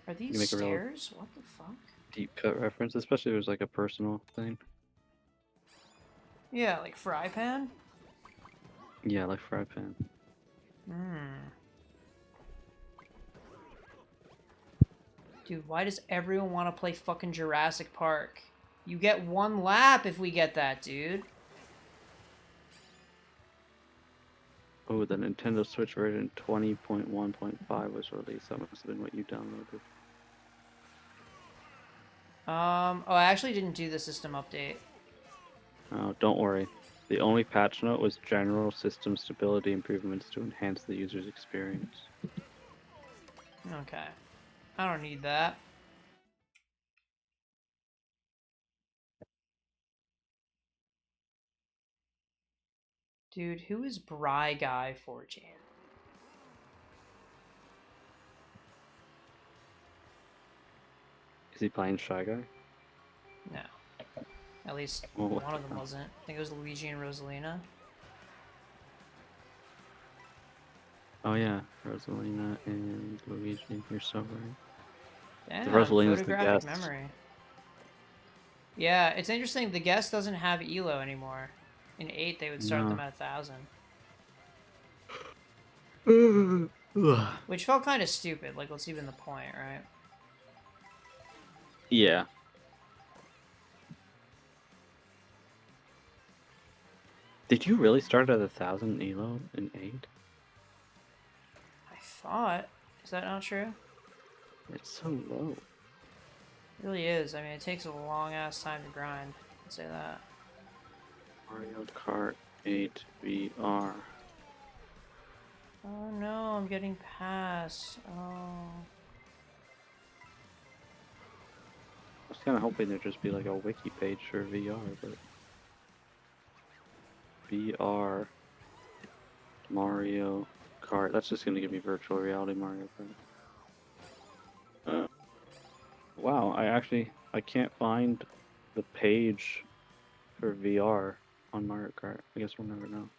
Are You these can make a real stairs? What the fuck? deep cut reference, especially if it was like a personal thing. Yeah, like fry pan? Yeah, like fry pan. Hmm. Dude, why does everyone want to play fucking Jurassic Park? You get one lap if we get that, dude. Oh, the Nintendo Switch version 20.1.5 was released. That must have been what you downloaded. Oh, I actually didn't do the system update. Oh, don't worry. The only patch note was general system stability improvements to enhance the user's experience. Okay. I don't need that. Dude, who is Bry Guy 14? Is he playing Shy Guy? No. At least Oh, what one the of them hell? wasn't. I think it was Luigi and Rosalina. Oh yeah, Rosalina and Luigi. You're so right. The Damn, Rosalina's the photographic guest. memory. Yeah, it's interesting. The guest doesn't have Elo anymore. In 8, they would start them No. at 1,000. Ugh. Which felt kind of stupid. Like, what's even the point, right? Yeah. Did you really start at 1,000 Elo in 8? I thought. Is that not true? It's so low. It really is. I mean, it takes a long ass time to grind. I'd say that. Mario Kart. 8 VR. Oh no, I'm getting past. Oh. I was kind of hoping there'd just be like a wiki page for VR, but VR Mario Kart. That's just gonna give me virtual reality Mario Kart. Wow, I can't find the page for VR on Mario Kart. I guess we'll never know.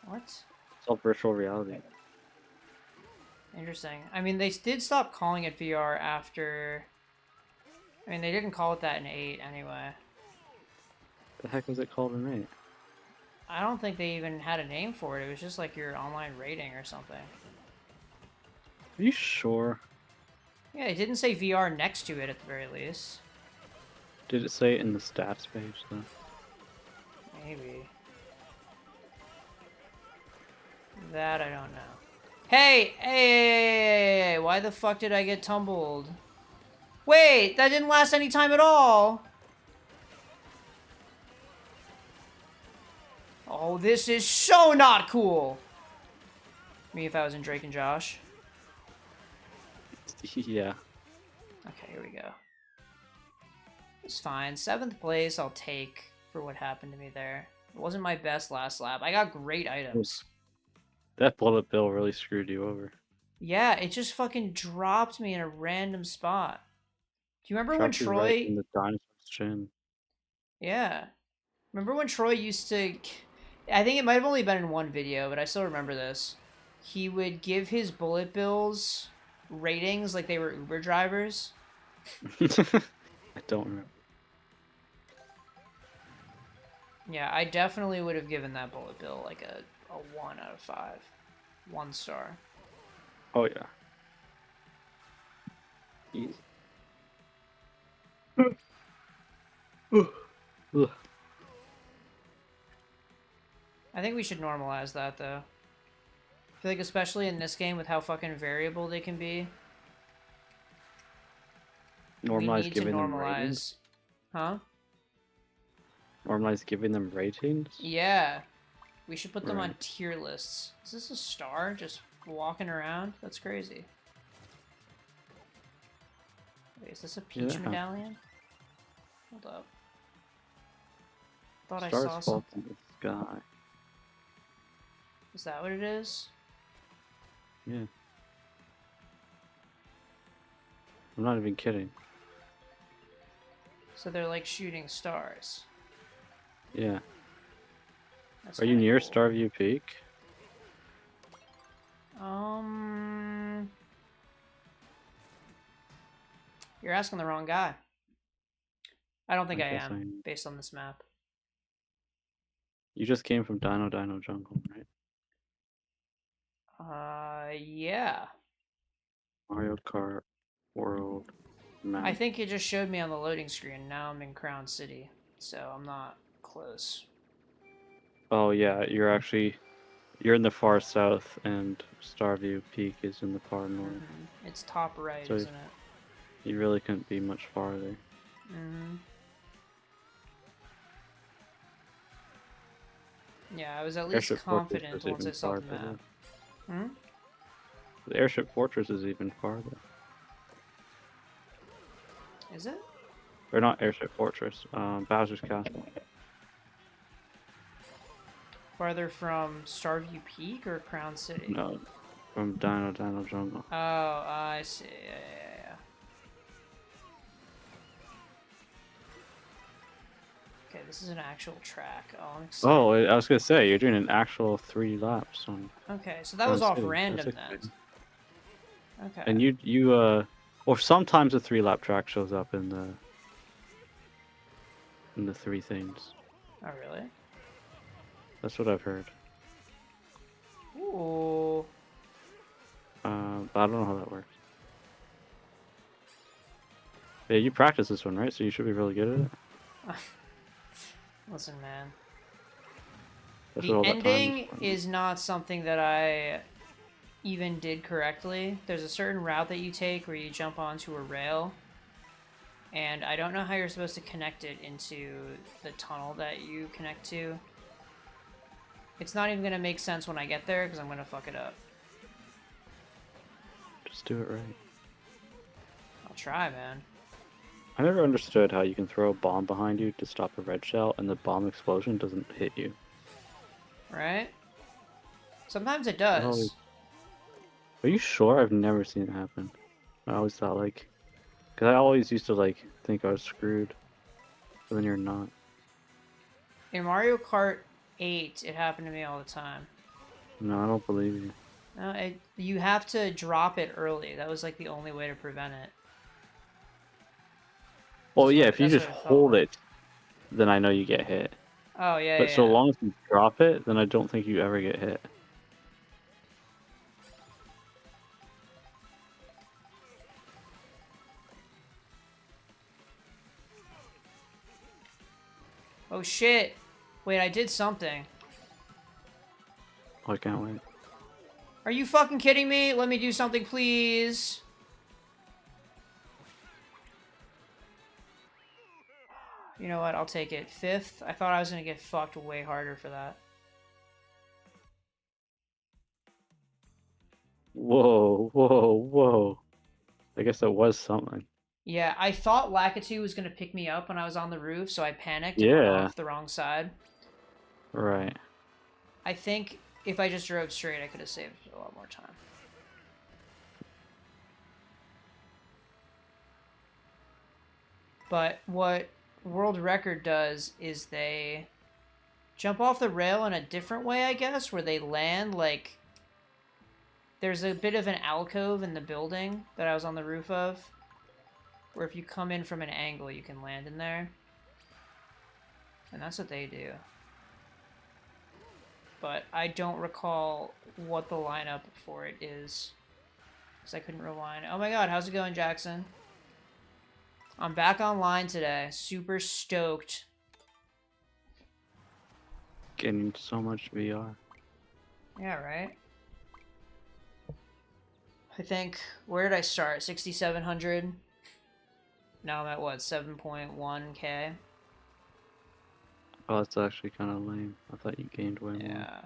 What? It's all virtual reality. Interesting. I mean, they did stop calling it VR after. I mean, they didn't call it that in 8 anyway. The heck was it called in 8? I don't think they even had a name for it. It was just like your online rating or something. Are you sure? Yeah, it didn't say VR next to it at the very least. Did it say it in the stats page though? Maybe. That I don't know. Hey, why the fuck did I get tumbled? Wait, that didn't last any time at all. Oh, this is so not cool. Me if I was in Drake and Josh. Yeah. Okay, here we go. It's fine. 7th place I'll take for what happened to me there. It wasn't my best last lap. I got great items. That bullet bill really screwed you over. Yeah, it just fucking dropped me in a random spot. Do you remember when Dropped you right Troy... in the dinosaur's chin. Yeah. Remember when Troy used to... I think it might have only been in one video, but I still remember this. He would give his bullet bills ratings like they were Uber drivers. I don't remember. Yeah, I definitely would have given that bullet bill like a 1 out of 5. 1 star. Oh yeah. Easy. Ugh. I think we should normalize that, though. I feel like especially in this game with how fucking variable they can be, we Normalize need to giving them ratings. normalize. Huh? Normalize giving them ratings. Yeah. We should put them on Right. tier lists. Is this a star just walking around? That's crazy. Wait, is this a peach Yeah. medallion? Hold up. Thought I Stars saw fall something. from the sky. Is that what it is? Yeah. I'm not even kidding. So they're like shooting stars. Yeah. That's Are you kinda near cool. Starview Peak? You're asking the wrong guy. I don't think I guess am, based on this map. You just came from Dino Jungle, right? Yeah. Mario Kart World map. I think it just showed me on the loading screen. Now I'm in Crown City, so I'm not close. Oh yeah, you're in the far south, and Starview Peak is in the far north. It's top right, So isn't it? you really couldn't be much farther. Yeah, I was at least Airship Fortress confident is once I even saw the farther. map. The Airship Fortress is even farther. Is it? Or not Airship Fortress, Bowser's Castle. Farther from Starview Peak or Crown City? No, from Dino Jungle. Oh, I see. Yeah. Okay, this is an actual track. Oh, I'm excited. Oh, I was gonna say you're doing an actual 3 laps on. Okay, so that was off City. random That's then. exciting. Okay. And or sometimes a 3-lap track shows up in the 3 things. Oh, really? That's what I've heard. Ooh. But I don't know how that works. Yeah, you practice this one, right? So you should be really good at it. Listen, man. That's The what all that time ending is not something that I even did correctly. There's a certain route that you take where you jump onto a rail, and I don't know how you're supposed to connect it into the tunnel that you connect to. It's not even gonna make sense when I get there because I'm gonna fuck it up. Just do it right. I'll try, man. I never understood how you can throw a bomb behind you to stop a red shell and the bomb explosion doesn't hit you. Right? Sometimes it I always... does. Are you sure? I've never seen it happen. I always thought like... Because I always used to like think I was screwed. But then you're not. In Mario Kart 8, it happened to me all the time. No, I don't believe you. No, you have to drop it early. That was like the only way to prevent it. Well, yeah, if you That's just what it felt hold like. it, then I know you get hit. Oh yeah, But yeah, so yeah. long as you drop it, then I don't think you ever get hit. Oh shit! Wait, I did something. Oh, I can't wait. Are you fucking kidding me? Let me do something, please. You know what? I'll take it. 5th? I thought I was gonna get fucked way harder for that. Whoa, whoa, whoa. I guess that was something. Yeah, I thought Lakitu was gonna pick me up when I was on the roof, so I panicked and went Yeah, off the wrong side. right. I think if I just drove straight, I could have saved a lot more time. But what World Record does is they jump off the rail in a different way, I guess, where they land like there's a bit of an alcove in the building that I was on the roof of, where if you come in from an angle, you can land in there. And that's what they do. But I don't recall what the lineup for it is, because I couldn't rewind. Oh my god, how's it going, Jackson? I'm back online today. Super stoked. Getting so much VR. Yeah, right? I think, where did I start? 6,700? Now I'm at what, 7.1k? Oh, that's actually kind of lame. I thought you gained way more. Yeah.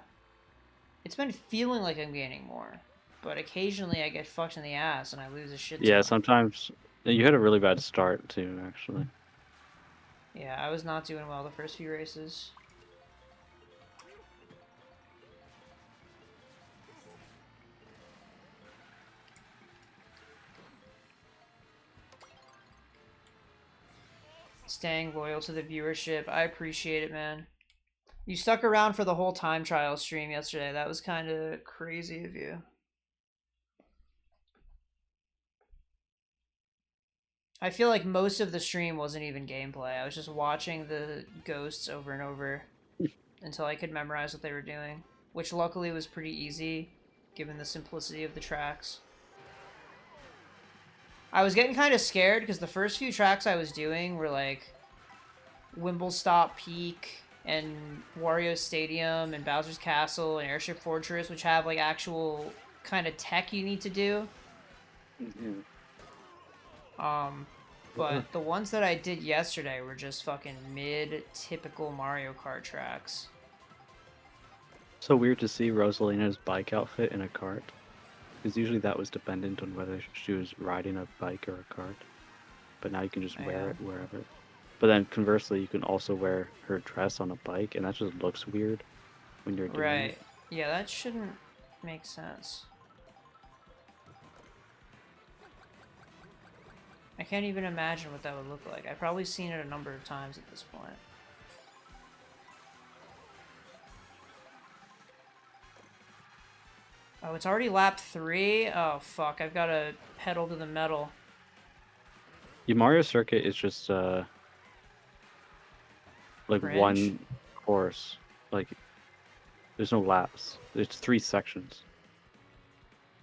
It's been feeling like I'm gaining more, but occasionally I get fucked in the ass and I lose a shit Yeah, ton. sometimes you had a really bad start too, actually. Yeah, I was not doing well the first few races. Staying loyal to the viewership. I appreciate it, man. You stuck around for the whole time trial stream yesterday. That was kind of crazy of you. I feel like most of the stream wasn't even gameplay. I was just watching the ghosts over and over until I could memorize what they were doing, which luckily was pretty easy given the simplicity of the tracks. I was getting kind of scared because the first few tracks I was doing were like Wimblestop Peak and Wario Stadium and Bowser's Castle and Airship Fortress, which have like actual kind of tech you need to do. Yeah. Um, but the ones that I did yesterday were just fucking mid-typical Mario Kart tracks. So weird to see Rosalina's bike outfit in a cart. Because usually that was dependent on whether she was riding a bike or a cart. But now you can just wear Yeah. it wherever. But then conversely, you can also wear her dress on a bike, and that just looks weird when you're doing it. Right. Yeah, that shouldn't make sense. I can't even imagine what that would look like. I've probably seen it a number of times at this point. Oh, it's already lap 3? Oh, fuck. I've got to pedal to the metal. The Mario Circuit is just like Cringe? one course. Like there's no laps. It's 3 sections.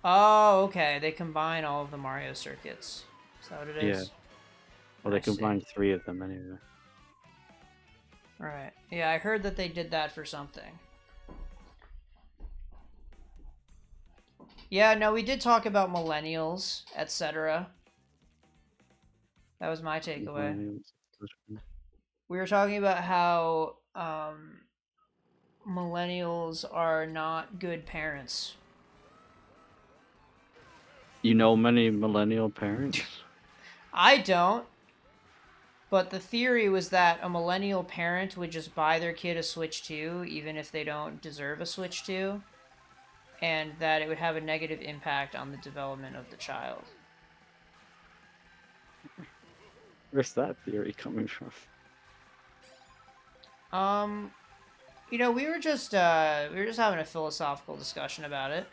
Oh, okay. They combine all of the Mario circuits. Is that what it Yeah. is? Well, I they see. combined 3 of them anyway. Right. Yeah, I heard that they did that for something. Yeah, no, we did talk about millennials, etc. That was my takeaway. We were talking about how millennials are not good parents. You know many millennial parents? I don't, but the theory was that a millennial parent would just buy their kid a Switch 2 even if they don't deserve a Switch 2, and that it would have a negative impact on the development of the child. Where's that theory coming from? Um, we were just having a philosophical discussion about it.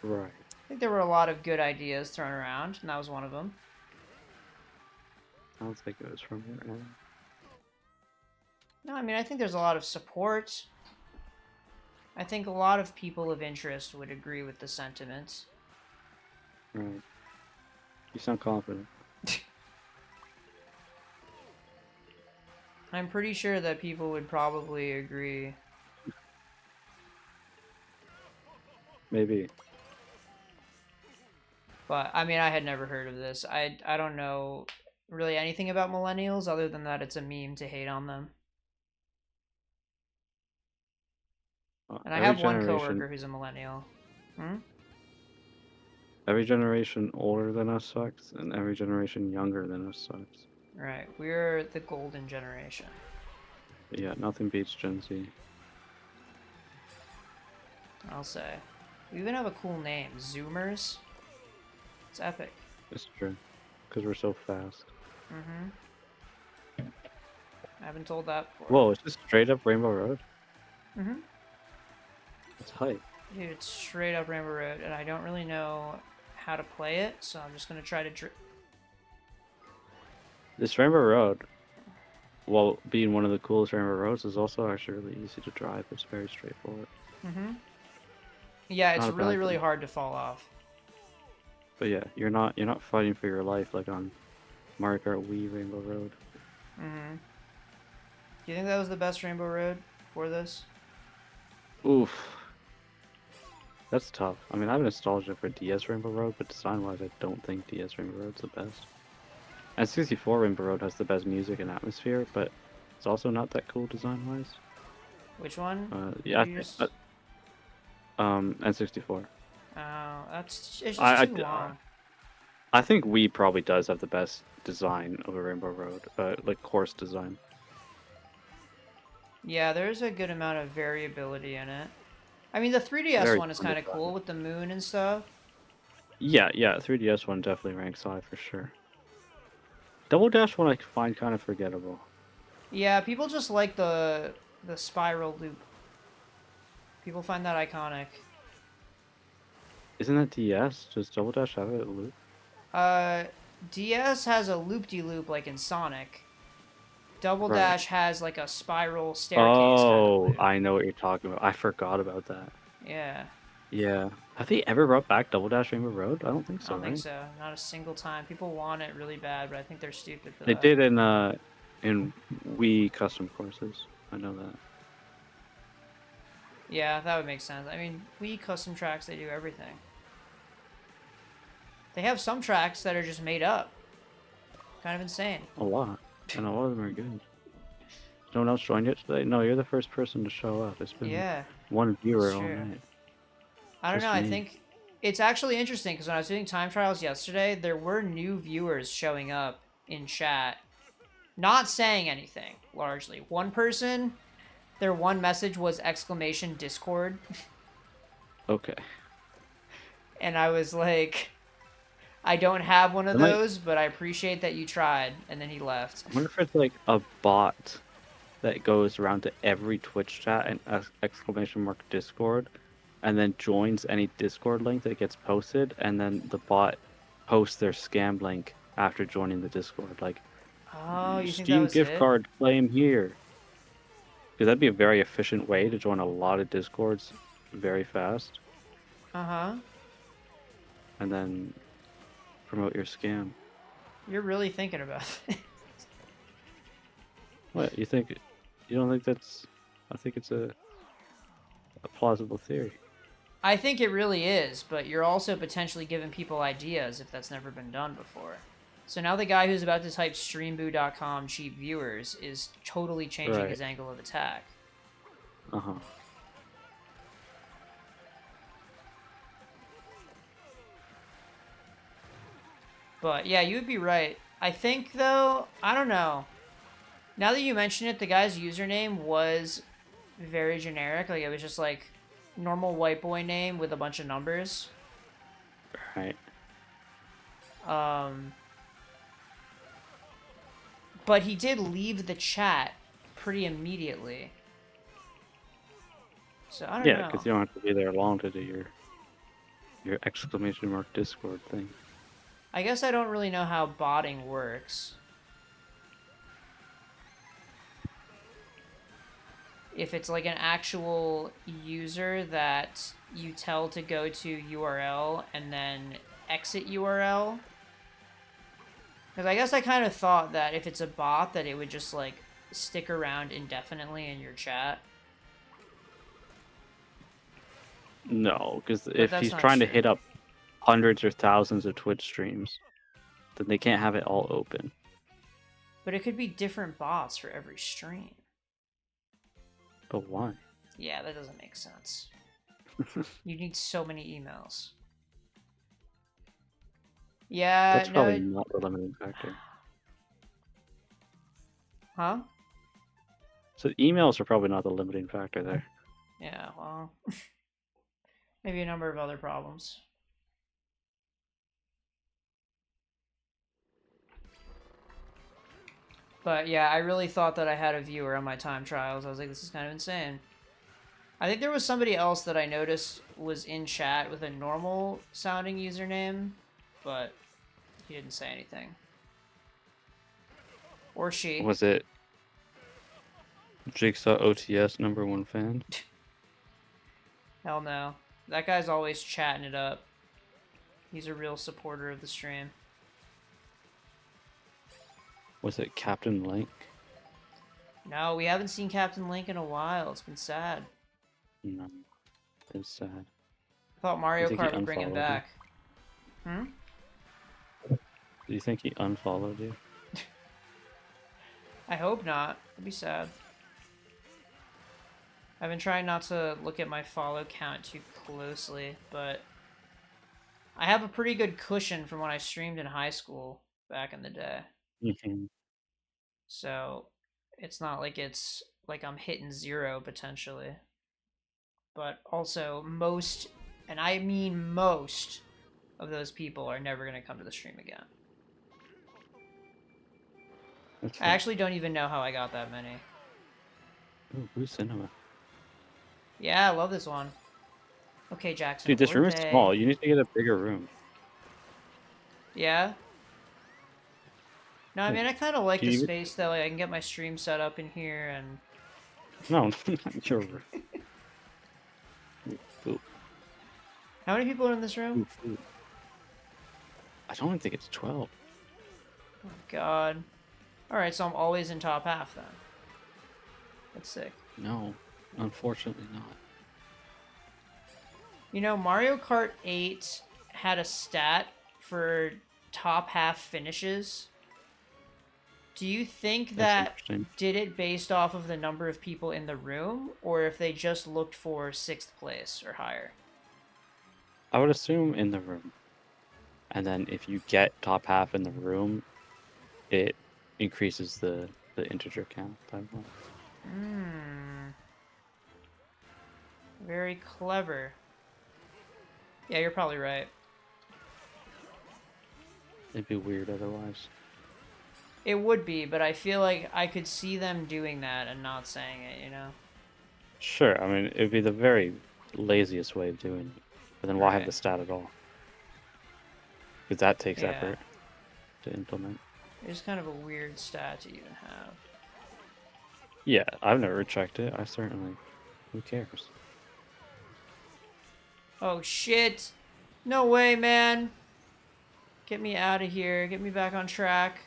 Right. I think there were a lot of good ideas thrown around, and that was one of them. I don't think it was from your end. No, I mean, I think there's a lot of support. I think a lot of people of interest would agree with the sentiments. Right. You sound confident. I'm pretty sure that people would probably agree. Maybe. But I mean, I had never heard of this. I don't know really anything about millennials other than that it's a meme to hate on them. And I Every have one generation, coworker who's a millennial. Hmm? every generation older than us sucks, and every generation younger than us sucks. Right. We're the golden generation. But yeah, nothing beats Gen Z. I'll say. We even have a cool name, Zoomers. It's epic. It's true. Because we're so fast. Mm-hmm. I haven't told that before. Whoa, it's just straight up Rainbow Road? Mm-hmm. It's hype. Dude, it's straight up Rainbow Road, and I don't really know how to play it, so I'm just gonna try to. This Rainbow Road, while being one of the coolest Rainbow Roads, is also actually really easy to drive. It's very straightforward. Mm-hmm. Yeah, it's Not a really, bad really thing. hard to fall off. But yeah, you're not fighting for your life like on Mario Kart Wii Rainbow Road. Mm-hmm. Do you think that was the best Rainbow Road for this? Oof. That's tough. I mean, I have nostalgia for DS Rainbow Road, but design-wise, I don't think DS Rainbow Road's the best. And 64 Rainbow Road has the best music and atmosphere, but it's also not that cool design-wise. Which one? Yeah, Did you just... N64. Oh, it's just I, too I, uh, long. I think Wii probably does have the best design of a Rainbow Road, like course design. Yeah, there's a good amount of variability in it. I mean, the 3DS Very one is fun to kind of drive. cool with the moon and stuff. Yeah, 3DS one definitely ranks high for sure. Double Dash one I find kind of forgettable. Yeah, people just like the spiral loop. People find that iconic. Isn't that DS? Does Double Dash have it loop? Uh, DS has a loop-de-loop like in Sonic. Double Right. Dash has like a spiral staircase kind of Oh, loop. I know what you're talking about. I forgot about that. Yeah, Yeah. Have they ever brought back Double Dash Rainbow Road? I don't think I so, don't think right? so. Not a single time. People want it really bad, but I think they're stupid for They that. did in Wii custom courses. I know that. Yeah, that would make sense. I mean, Wii custom tracks, they do everything. They have some tracks that are just made up. Kind of insane. A lot. And a lot of them are good. Has no one else joined yet today? No, you're the first person to show up. It's been Yeah, one it's viewer all true. night. I don't know. Just I me. think it's actually interesting because when I was doing time trials yesterday, there were new viewers showing up in chat, not saying anything, largely. One person, their one message was exclamation Discord. Okay. And I was like, I don't have one of There might, those, but I appreciate that you tried. And then he left. I wonder if it's like a bot that goes around to every Twitch chat and exclamation mark Discord, and then joins any Discord link that gets posted, and then the bot posts their scam link after joining the Discord, like Oh, you think that Steam was gift it? card claim here. Because that'd be a very efficient way to join a lot of Discords very fast, Uh-huh. and then promote your scam. You're really thinking about it. What you think? You don't think that's? I think it's a plausible theory. I think it really is, but you're also potentially giving people ideas if that's never been done before. So now the guy who's about to type streamboo.com cheap viewers is totally changing Right. his angle of attack. Uh-huh. But yeah, you would be right. I think though, I don't know. Now that you mention it, the guy's username was very generic. Like it was just like normal white boy name with a bunch of numbers. Right. Um, but he did leave the chat pretty immediately. So I don't Yeah, know. because you don't have to be there long to do your exclamation mark Discord thing. I guess I don't really know how botting works. If it's like an actual user that you tell to go to URL and then exit URL. Because I guess I kind of thought that if it's a bot that it would just like stick around indefinitely in your chat. No, because But if that's he's not trying to true. hit up hundreds or thousands of Twitch streams, then they can't have it all open. But it could be different bots for every stream. But why? Yeah, that doesn't make sense. You need so many emails. Yeah, That's probably no. not the limiting factor. Huh? So emails are probably not the limiting factor there. Yeah, well. Maybe a number of other problems. But yeah, I really thought that I had a viewer on my time trials. I was like, this is kind of insane. I think there was somebody else that I noticed was in chat with a normal sounding username, but he didn't say anything. Or she. Was it Jigsaw OTS #1 fan? Hell no. That guy's always chatting it up. He's a real supporter of the stream. Was it Captain Link? No, we haven't seen Captain Link in a while. It's been sad. No. It's sad. I thought Do you Mario think he Kart would bring him unfollowed you? back. Hmm? Do you think he unfollowed you? I hope not. That'd be sad. I've been trying not to look at my follow count too closely, but I have a pretty good cushion from when I streamed in high school back in the day. Mm-hmm. So it's not like it's like I'm hitting zero potentially. But also most, and I mean most, of those people are never going to come to the stream again. That's I fair. actually don't even know how I got that many. Ooh, Blue Cinema. Yeah, I love this one. Okay, Jackson, Dude, this room is Orbe. small. You need to get a bigger room. Yeah? No, I Yeah. mean, I kind of like Do the you... space that like, I can get my stream set up in here and... No, not your room. Ooh, How many people are in this room? ooh. I don't think it's 12. Oh, God. Alright, so I'm always in top half then. That's sick. No, unfortunately not. You know, Mario Kart 8 had a stat for top half finishes. Do you think That's that interesting. did it based off of the number of people in the room, or if they just looked for 6th place or higher? I would assume in the room. And then if you get top half in the room, it increases the integer count by one. Hmm. Very clever. Yeah, you're probably right. It'd be weird otherwise. It would be, but I feel like I could see them doing that and not saying it, you know? Sure, I mean, it'd be the very laziest way of doing it. But then why have Right. the stat at all? Because that takes Yeah. effort to implement. It's kind of a weird stat to even have. Yeah, I've never checked it. I certainly... Who cares? Oh, shit! No way, man! Get me out of here. Get me back on track.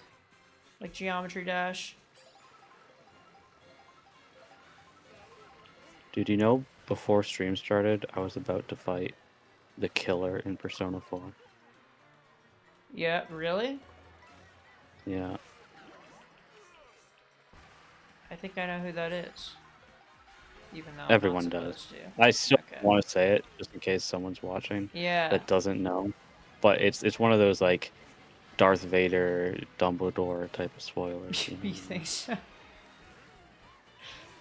Like Geometry Dash. Dude, you know, before stream started, I was about to fight the killer in Persona 4. Yeah, really? Yeah. I think I know who that is. even though I'm not Everyone does. supposed to. I still Okay. want to say it just in case someone's watching Yeah. that doesn't know, but it's one of those like Darth Vader, Dumbledore type of spoilers. You know You what I think mean? so?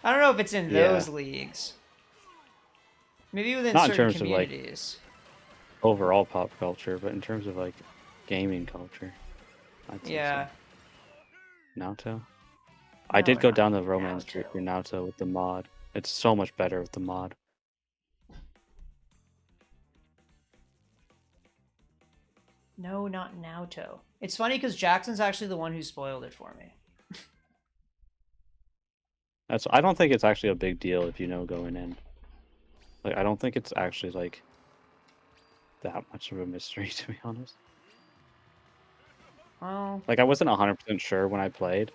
I don't know if it's in Yeah, those leagues. Maybe within not in certain terms of like communities. overall pop culture, but in terms of like gaming culture, I'd say so. Yeah. Naruto. I No, did we're go not down the romance Naruto. route for Naruto with the mod. It's so much better with the mod. No, not Naruto. It's funny because Jackson's actually the one who spoiled it for me. I don't think it's actually a big deal if you know going in. Like I don't think it's actually like that much of a mystery to be honest. Well, Like I wasn't 100% sure when I played,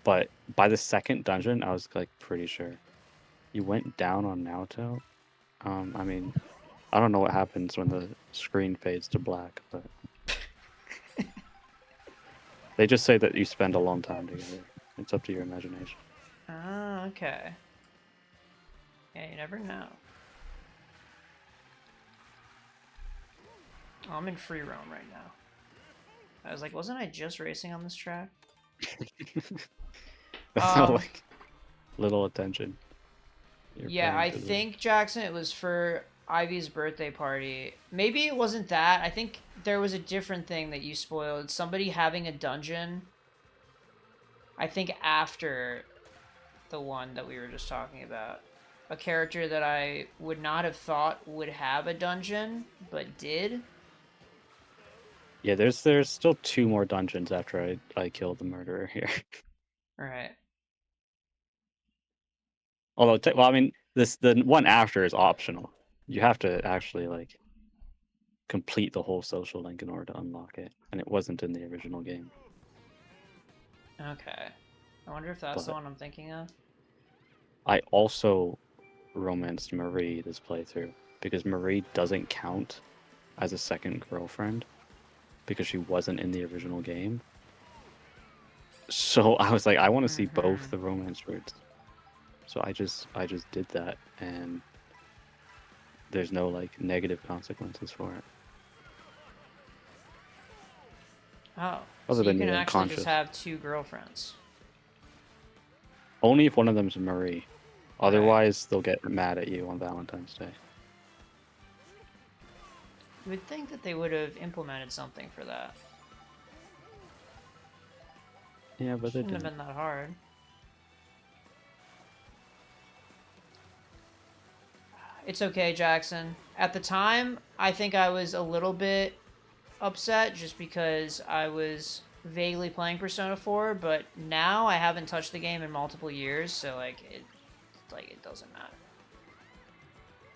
but by the second dungeon I was like pretty sure. You went down on Naruto? I mean, I don't know what happens when the screen fades to black, but they just say that you spend a long time together. It's up to your imagination. ah, okay. Yeah, you never know. Oh, I'm in free roam right now. I was like, wasn't I just racing on this track? That's not Um, like little attention you're yeah, paying I to the. think Jackson, it was for Ivy's birthday party. Maybe it wasn't that. I think there was a different thing that you spoiled. Somebody having a dungeon. I think after the one that we were just talking about. A character that I would not have thought would have a dungeon, but did. Yeah, there's still two more dungeons after I killed the murderer here. Right. Although, well, I mean, the one after is optional. You have to actually like complete the whole social link in order to unlock it, and it wasn't in the original game. Okay. I wonder if that's the But one I'm thinking of. I also romanced Marie this playthrough because Marie doesn't count as a second girlfriend because she wasn't in the original game. So I was like, I want to see Mm-hmm. both the romance routes. So I just did that, and there's no like negative consequences for it, Oh, other so you than can you're actually just unconscious. have two girlfriends. Only if one of them's Marie. Right. Otherwise, they'll get mad at you on Valentine's Day. You would think that they would have implemented something for that. Yeah, but they Shouldn't have didn't. been that hard. It's okay, Jackson. At the time, I think I was a little bit upset just because I was vaguely playing Persona 4, but now I haven't touched the game in multiple years, so it doesn't matter.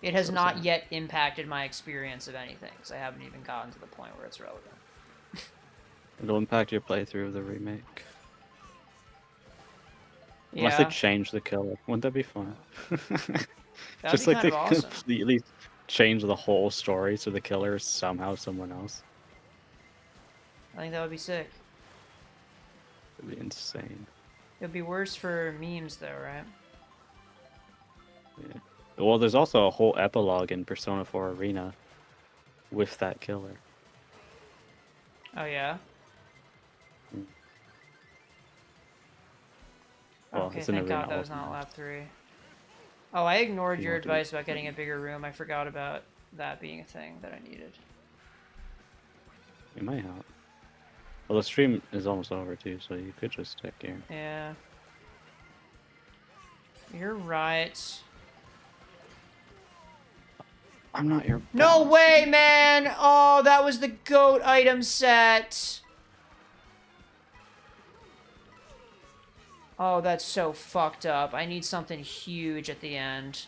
It has So not sad. yet impacted my experience of anything, because I haven't even gotten to the point where it's relevant. It'll impact your playthrough of the remake. Unless they Yeah, change the killer. Wouldn't that be fun? that'd be Just like kind they of awesome. completely change the whole story so the killer is somehow someone else. I think that would be sick. It'd be insane. It'd be worse for memes, though, right? Yeah. Well, there's also a whole epilogue in Persona 4 Arena with that killer. Oh, yeah? Mm. Well, Okay, it's an thank arena God that was not organized. lap 3. Oh, I ignored You your want to. advice about getting a bigger room. I forgot about that being a thing that I needed. It might help. Well, the stream is almost over too, so you could just stick here. Yeah. You're right. I'm not your No boss. way, man! Oh, that was the GOAT item set! Oh, that's so fucked up. I need something huge at the end.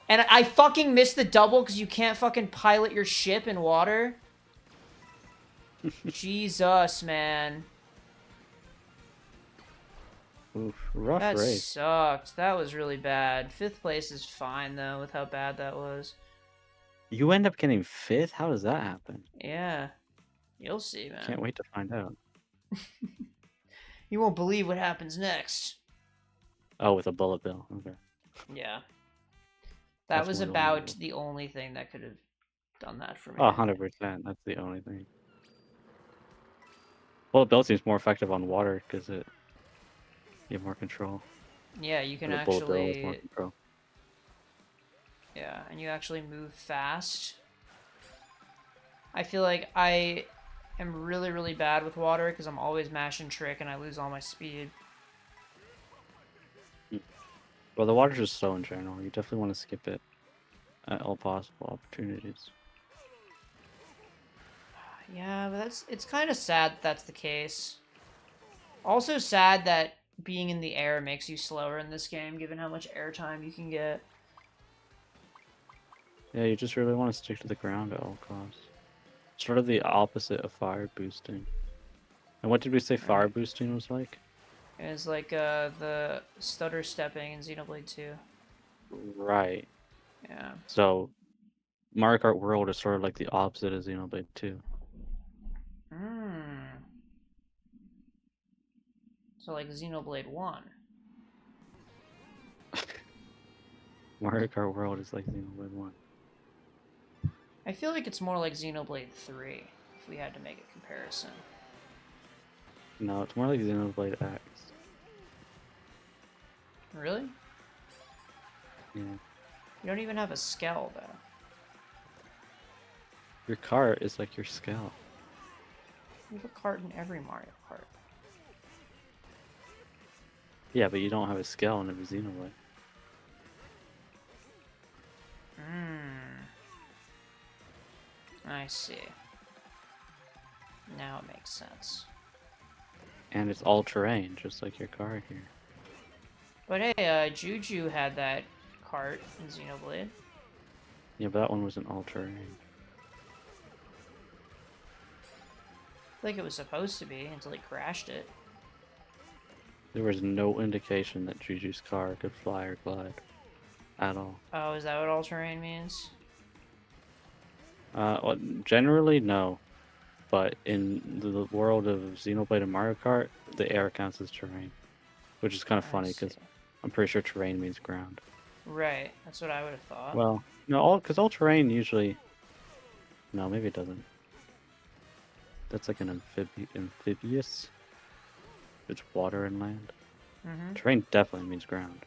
And I fucking missed the double because you can't fucking pilot your ship in water? Jesus, man. Oof, rough That race. sucked. That was really bad. 5th place is fine, though, with how bad that was. You end up getting fifth? How does that happen? Yeah. You'll see, man. Can't wait to find out. You won't believe what happens next. Oh, with a bullet bill. Okay. Yeah. That That's was more about believable. the only thing that could have done that for me, Oh, I think. 100%. That's the only thing. Bullet bill seems more effective on water because you have more control. Yeah, you can Or the bullet bill has more actually, control. yeah, and you actually move fast. I feel like I am really, really bad with water because I'm always mashing trick and I lose all my speed. Mm. Well, the water's just slow in general. You definitely want to skip it at all possible opportunities. Yeah, but it's kind of sad that that's the case. Also sad that being in the air makes you slower in this game, given how much airtime you can get. Yeah, you just really want to stick to the ground at all costs. Sort of the opposite of fire boosting. And what did we say fire Right. boosting was like? It's like the stutter stepping in Xenoblade 2. Right. Yeah. So Mario Kart World is sort of like the opposite of Xenoblade 2. Hmm. So like Xenoblade 1. Mario Kart World is like Xenoblade 1. I feel like it's more like Xenoblade 3, if we had to make a comparison. No, it's more like Xenoblade X. Really? Yeah. You don't even have a Skell, though. Your cart is like your scout. You have a cart in every Mario Kart. Yeah, but you don't have a scale in every Xenoblade. Hmm. I see. Now it makes sense. And it's all terrain, just like your car here. But hey, Juju had that cart in Xenoblade. Yeah, but that one wasn't all terrain. Like it was supposed to be until he crashed it. There was no indication that Juju's car could fly or glide at all. Oh, is that what all terrain means? Well, generally, no. But in the world of Xenoblade and Mario Kart, the air counts as terrain. Which is kind of I funny, see. because I'm pretty sure terrain means ground. Right, that's what I would have thought. Well, no, because all terrain usually... No, maybe it doesn't. That's like an amphibious. It's water and land. Mm-hmm. Terrain definitely means ground.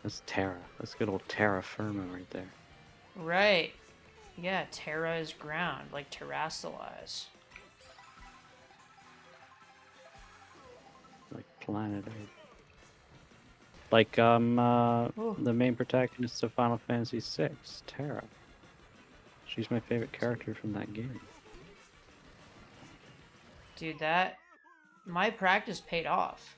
That's terra. That's good old terra firma right there. Right. Yeah, Terra is ground, like terrestrialize. Like planet Earth. Like Ooh. the main protagonist of Final Fantasy VI, Terra. She's my favorite character from that game. Dude, that... My practice paid off.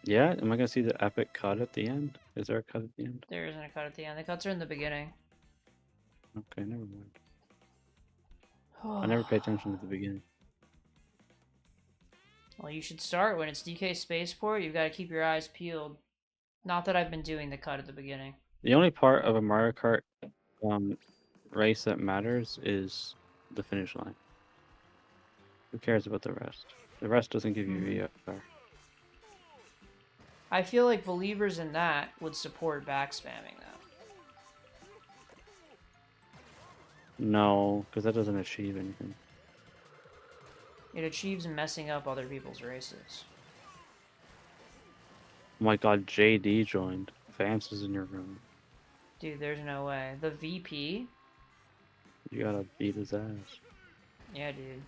Yeah, am I gonna see the epic cut at the end? Is there a cut at the end? There isn't a cut at the end. The cuts are in the beginning. Okay, never mind. I never paid attention at the beginning. Well, you should start when it's DK Spaceport. You've got to keep your eyes peeled. Not that I've been doing the cut at the beginning. The only part of a Mario Kart um, race that matters is the finish line. Who cares about the rest? The rest doesn't give you Mm-hmm. VFR. I feel like believers in that would support back spamming, though. No, because that doesn't achieve anything. It achieves messing up other people's races. Oh my god, JD joined. Vance is in your room. Dude, there's no way. The VP? You gotta beat his ass. Yeah, dude.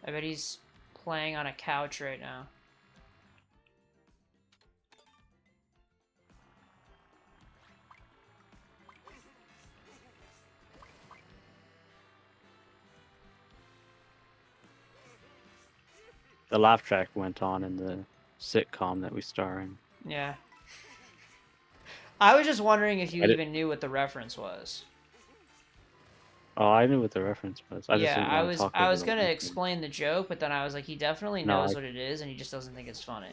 I bet he's playing on a couch right now. The laugh track went on in the sitcom that we star in. Yeah. I was just wondering if you I did. even knew what the reference was. Oh, I knew what the reference was. I just Yeah, didn't I want to was talk I over was the gonna laugh track. explain the joke, but then I was like, he definitely No, knows what it is, and he just doesn't think it's funny.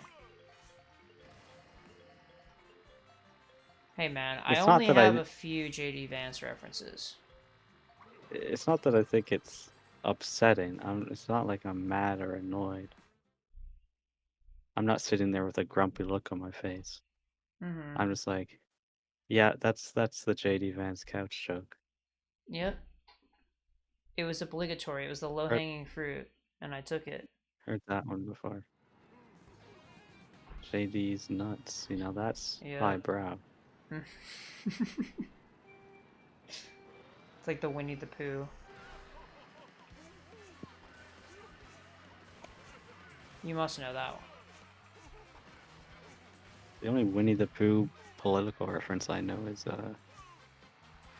Hey man, I it's not only that have I. a few JD Vance references. It's not that I think it's upsetting. It's not like I'm mad or annoyed. I'm not sitting there with a grumpy look on my face. Mm-hmm. I'm just like, yeah, that's the JD Vance couch joke. Yep. It was obligatory. It was the Heard, low-hanging fruit, and I took it. heard that one before. JD's nuts. That's Yep. highbrow. It's like the Winnie the Pooh. You must know that one. The only Winnie the Pooh political reference I know is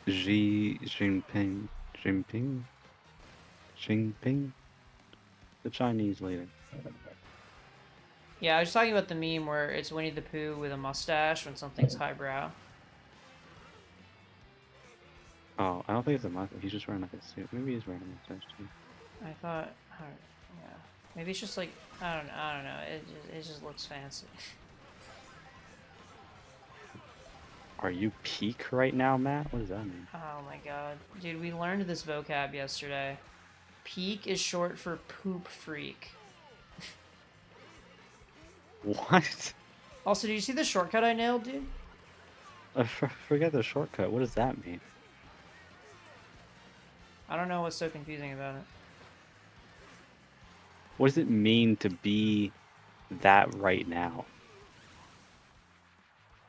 Xi Jinping. Jinping? The Chinese leader. Yeah, I was talking about the meme where it's Winnie the Pooh with a mustache when something's highbrow. Oh, I don't think it's a mustache. He's just wearing like a suit. Maybe he's wearing a mustache too. I thought, yeah, maybe it's just like I don't know. It just looks fancy. Are you peak right now, Matt? What does that mean? Oh my god, dude, we learned this vocab yesterday. Peak is short for poop freak. What? Also, did you see the shortcut I nailed, dude? I forget the shortcut. What does that mean? I don't know what's so confusing about it. What does it mean to be that right now?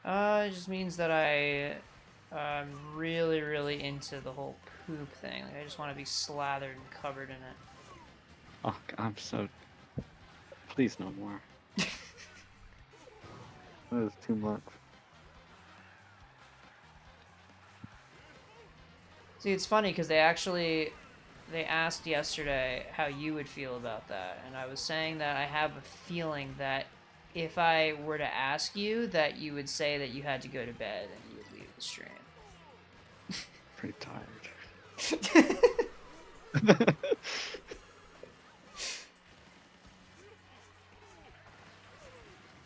It just means that I'm really, really into the whole poop thing. Like, I just want to be slathered and covered in it. Oh, I'm so. Please no more. That is too much. See, it's funny because they asked yesterday how you would feel about that, and I was saying that I have a feeling that if I were to ask you, that you would say that you had to go to bed and you would leave the stream. Pretty tired.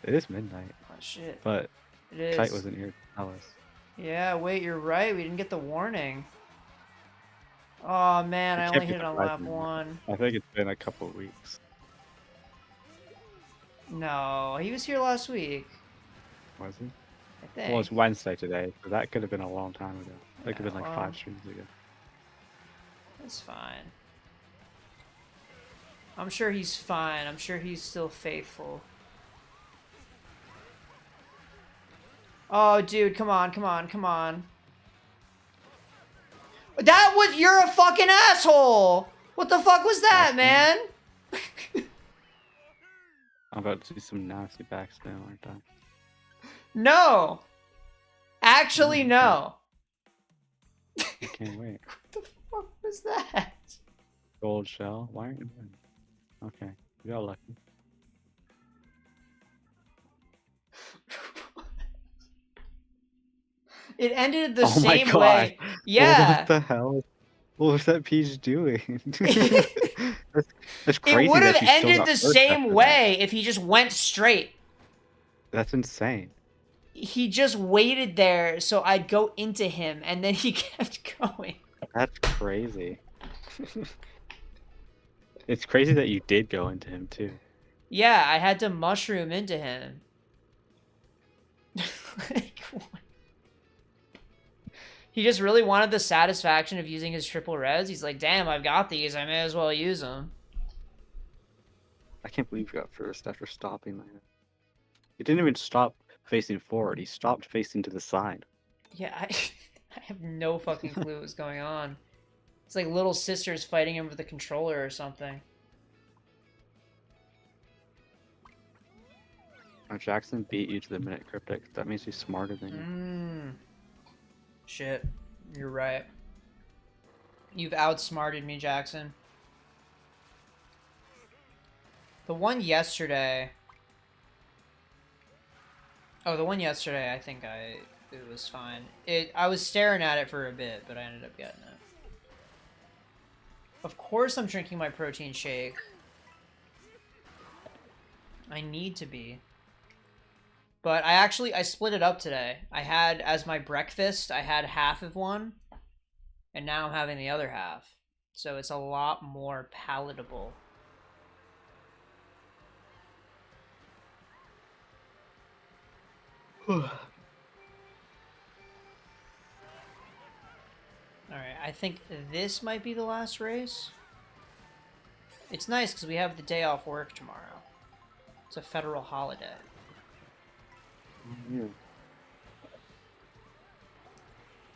It is midnight, Oh shit. but It is. Kite wasn't here to tell us. Yeah, wait, you're right. We didn't get the warning. Oh man, It I can't only be hit it on lap surprising. 1. I think it's been a couple of weeks. No, he was here last week. Was he? I think. Well, it's Wednesday today, so that could have been a long time ago. That Yeah, could have been like well, 5 streams ago. that's fine. I'm sure he's fine. I'm sure he's still faithful. Oh, dude, come on, come on, come on. That was... You're a fucking asshole! What the fuck was that, man? I'm about to see some nasty backspin, aren't I? No! Actually, no. I can't wait. What the fuck was that? Gold shell? Why aren't you doing it? Okay, you got lucky. It ended the Oh my same god! way. Yeah. What the hell? What was that Peach doing? that's It crazy would that have she still ended got the first same after way if he just went straight. that. That's insane. He just waited there so I'd go into him, and then he kept going. That's crazy. It's crazy that you did go into him too. Yeah, I had to mushroom into him. Like, what? He just really wanted the satisfaction of using his triple reds. He's like, damn, I've got these. I may as well use them. I can't believe you got first after stopping like that. He didn't even stop facing forward. He stopped facing to the side. Yeah, I have no fucking clue what's going on. It's like little sisters fighting him with a controller or something. Jackson beat you to the minute cryptic. That means he's smarter than you. Shit. You're right. You've outsmarted me, Jackson. The one yesterday... Oh, the one yesterday, I think it was fine. I was staring at it for a bit, but I ended up getting it. Of course I'm drinking my protein shake. I need to be. But I split it up today. I had, as my breakfast, I had half of one, and now I'm having the other half. So it's a lot more palatable. Alright, I think this might be the last race. It's nice because we have the day off work tomorrow. It's a federal holiday. Yeah.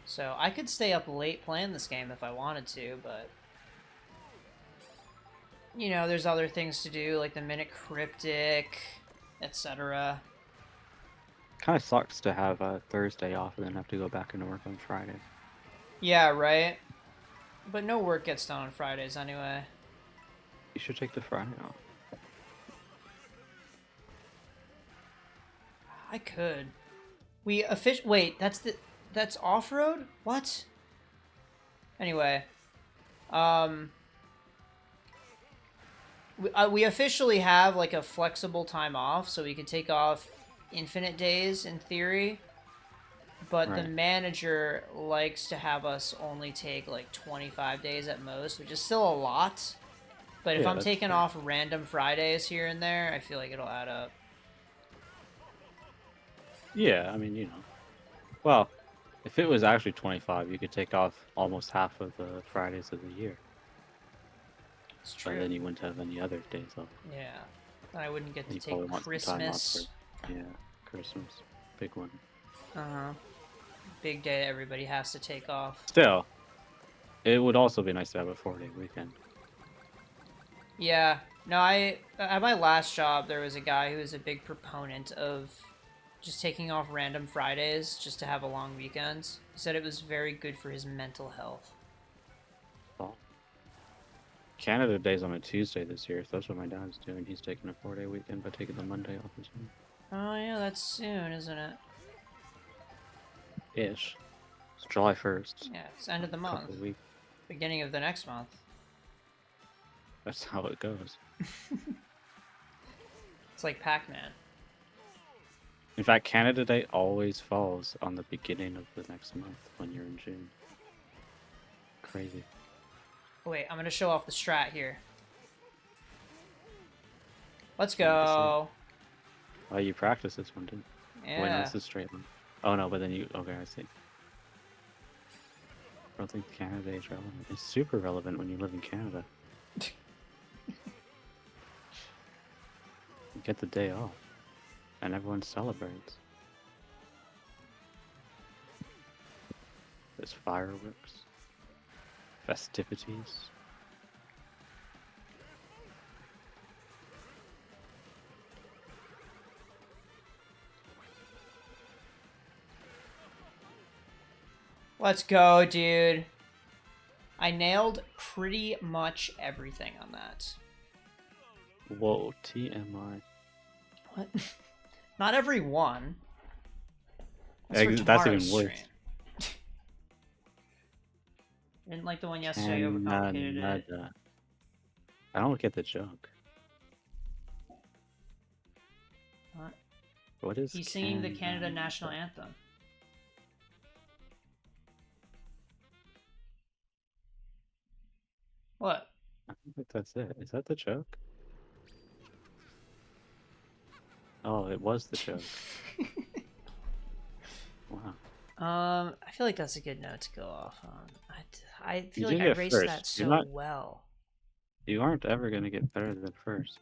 So I could stay up late playing this game if I wanted to, but... You know, there's other things to do, like the Minute Cryptic, etc. Kind of sucks to have a Thursday off and then have to go back into work on Friday. Yeah, right? But no work gets done on Fridays anyway. You should take the Friday off. I could. Wait, that's off-road? What? Anyway. We officially have, like, a flexible time off, so we can take off infinite days, in theory. But the Right. manager likes to have us only take, like, 25 days at most, which is still a lot. But if Yeah, I'm that's taking fair. off random Fridays here and there, I feel like it'll add up. Yeah, I mean, Well, if it was actually 25, you could take off almost half of the Fridays of the year. It's But true. then you wouldn't have any other days off. Yeah. Then I wouldn't get And to you probably take want some time off for, Christmas. yeah, Christmas. Big one. Uh-huh. Big day everybody has to take off. Still, it would also be nice to have a 4-day weekend. Yeah. No, at my last job, there was a guy who was a big proponent of just taking off random Fridays just to have a long weekend. He said it was very good for his mental health. Well, Canada Day's on a Tuesday this year, so that's what my dad's doing. He's taking a 4-day weekend by taking the Monday off as well. Oh, yeah, that's soon, isn't it? Ish. It's July 1st. Yeah, it's end of the A month. couple of weeks. Beginning of the next month. That's how it goes. It's like Pac-Man. In fact, Canada Day always falls on the beginning of the next month when you're in June. Crazy. Oh, wait, I'm gonna show off the strat here. Let's I like to see it. go. Oh, you practice this one, didn't you? Wait, no, Yeah. this is straight line. Oh, no, but then you... Okay, I see. I don't think Canada Day is relevant. It's super relevant when you live in Canada. You get the day off. And everyone celebrates. There's fireworks. Festivities. Let's go, dude. I nailed pretty much everything on that. Whoa, TMI. What? Not every one. That's for That's even tomorrow's worse. stream. Didn't like the one yesterday, overcomplicated it. Canada. I don't get the joke. What? What is He's singing the Canada national anthem. What? I don't think that's it. Is that the joke? Oh, it was the joke. Wow. I feel like that's a good note to go off on. I You feel like did I it raced first. that so You're not. well. You aren't ever gonna get better than first.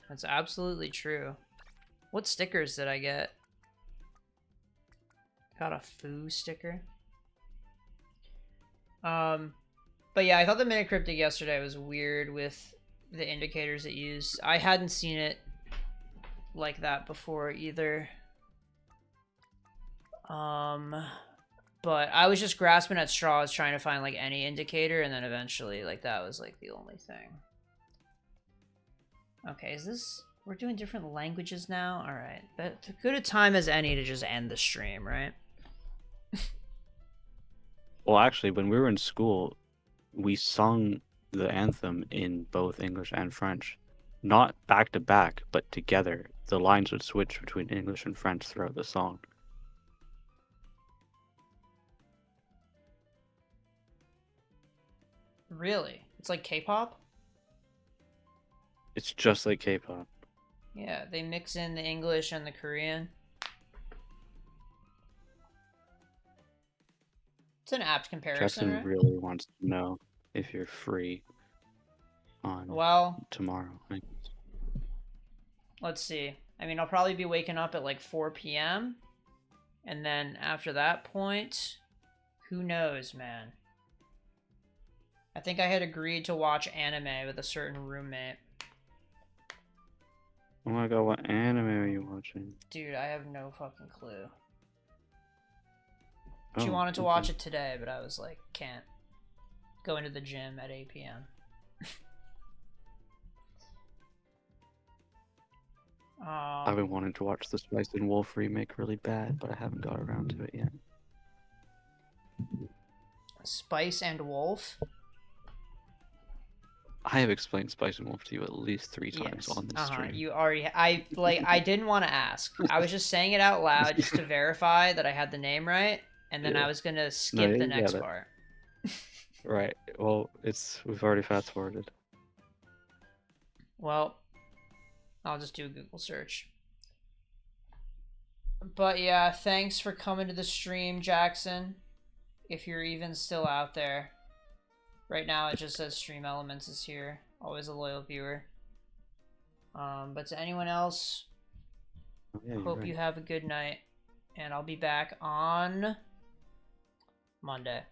That's absolutely true. What stickers did I get? Got a foo sticker. But yeah, I thought the Minute Cryptic yesterday was weird with the indicators it used. I hadn't seen it like that before either. But I was just grasping at straws trying to find like any indicator, and then eventually like that was like the only thing. Okay, is this... We're doing different languages now? Alright. That's as good a time as any to just end the stream, right? Well, actually, when we were in school, we sung the anthem in both English and French. Not back to back, but together. The lines would switch between English and French throughout the song. Really? It's like K-pop? It's just like K-pop. Yeah, they mix in the English and the Korean. It's an apt comparison, Jackson right? really wants to know if you're free on Well, tomorrow. let's see. I mean, I'll probably be waking up at like 4 p.m. And then after that point, who knows, man? I think I had agreed to watch anime with a certain roommate. Oh my god, what anime are you watching? Dude, I have no fucking clue. She Oh, wanted to watch okay. it today, but I was like, can't. Go into the gym at 8 p.m. I've been wanting to watch the Spice and Wolf remake really bad, but I haven't got around to it yet. Spice and Wolf? I have explained Spice and Wolf to you at least 3 times Yes. on this stream. You already. I didn't want to ask. I was just saying it out loud just to verify that I had the name right, and then Yeah. I was gonna No, skip yeah, the you next got it. part. Right. Well, we've already fast forwarded. Well, I'll just do a Google search. But yeah, thanks for coming to the stream, Jackson. If you're even still out there. Right now it just says Stream Elements is here. Always a loyal viewer. But to anyone else, Oh, yeah, you're hope right. you have a good night. And I'll be back on Monday.